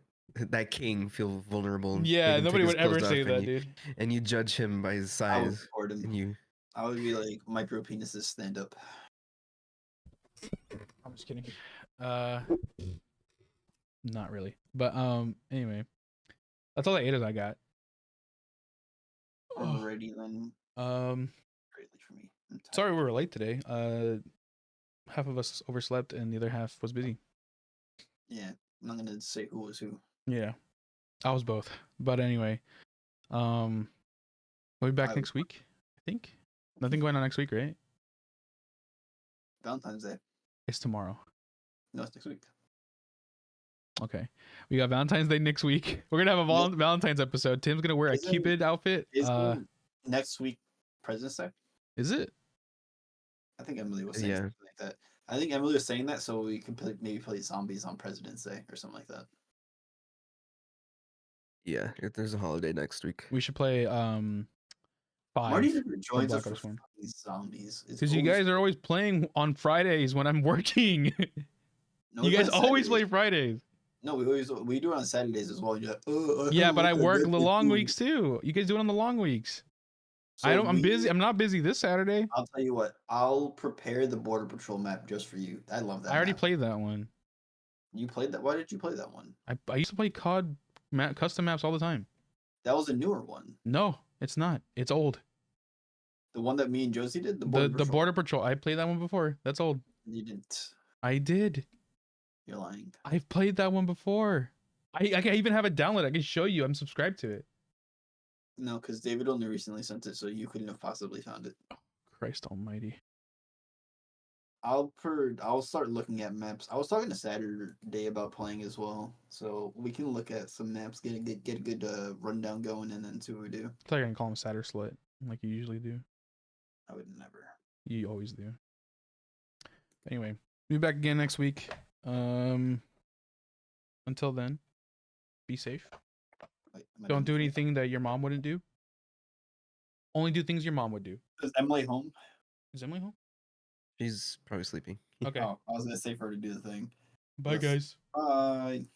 king feel vulnerable?" And Yeah, make him nobody take his would ever clothes say off, that, dude. and you judge him by his I would size, support him. and you. I would be like, micro penises stand up. I'm just kidding. Not really. But anyway, that's all the haters I got. Alrighty then. Greatly for me. I'm tired. Sorry we were late today. Half of us overslept and the other half was busy. Yeah, I'm not gonna say who was who. Yeah, I was both. But anyway, we'll be back I next week. I think nothing going on next week, right? Valentine's Day. It's tomorrow. No, it's next week. Okay, we got Valentine's Day next week. We're gonna have a Yep. Valentine's episode. Tim's gonna wear a Isn't- Cupid outfit. Isn't next week President's Day? Is it? I think Emily was saying Yeah. something like that. I think Emily was saying that so we could maybe play zombies on President's Day or something like that. Yeah, there's a holiday next week. We should play Marty 5 never joins us Black for Ops 1. fucking zombies. It's because you always- guys are always playing on Fridays when I'm working. No, You we guys play on always play Saturdays. Fridays. No, we do it on Saturdays as well. And you're like, oh, Yeah, don't but I like work the Netflix long movie." weeks too. You guys do it on the long weeks. So I'm busy. I'm not busy this Saturday. I'll tell you what. I'll prepare the Border Patrol map just for you. I love that. I already map. played that one. You played that? Why did you play that one? I used to play COD custom maps all the time. That was a newer one. No, it's not. It's old. The one that me and Josie did. The Patrol. Border Patrol. I played that one before. That's old. You didn't. I did. You're lying. I've played that one before. I even have it downloaded. I can show you. I'm subscribed to it. No, because David only recently sent it, so you couldn't have possibly found it. Christ Almighty. I'll start looking at maps. I was talking to Saturday about playing as well, so we can look at some maps, get a good rundown going, and then see what we do. I thought you were gonna call him Satter Slut, like you usually do. I would never. You always do. Anyway, we'll be back again next week. Until then, be safe. Wait, am I Don't done? do anything that your mom wouldn't do. Only do things your mom would do. Is Emily home? Is Emily home? She's probably sleeping. Okay. Oh, I was gonna say for her to do the thing. Bye, yes. guys. Bye.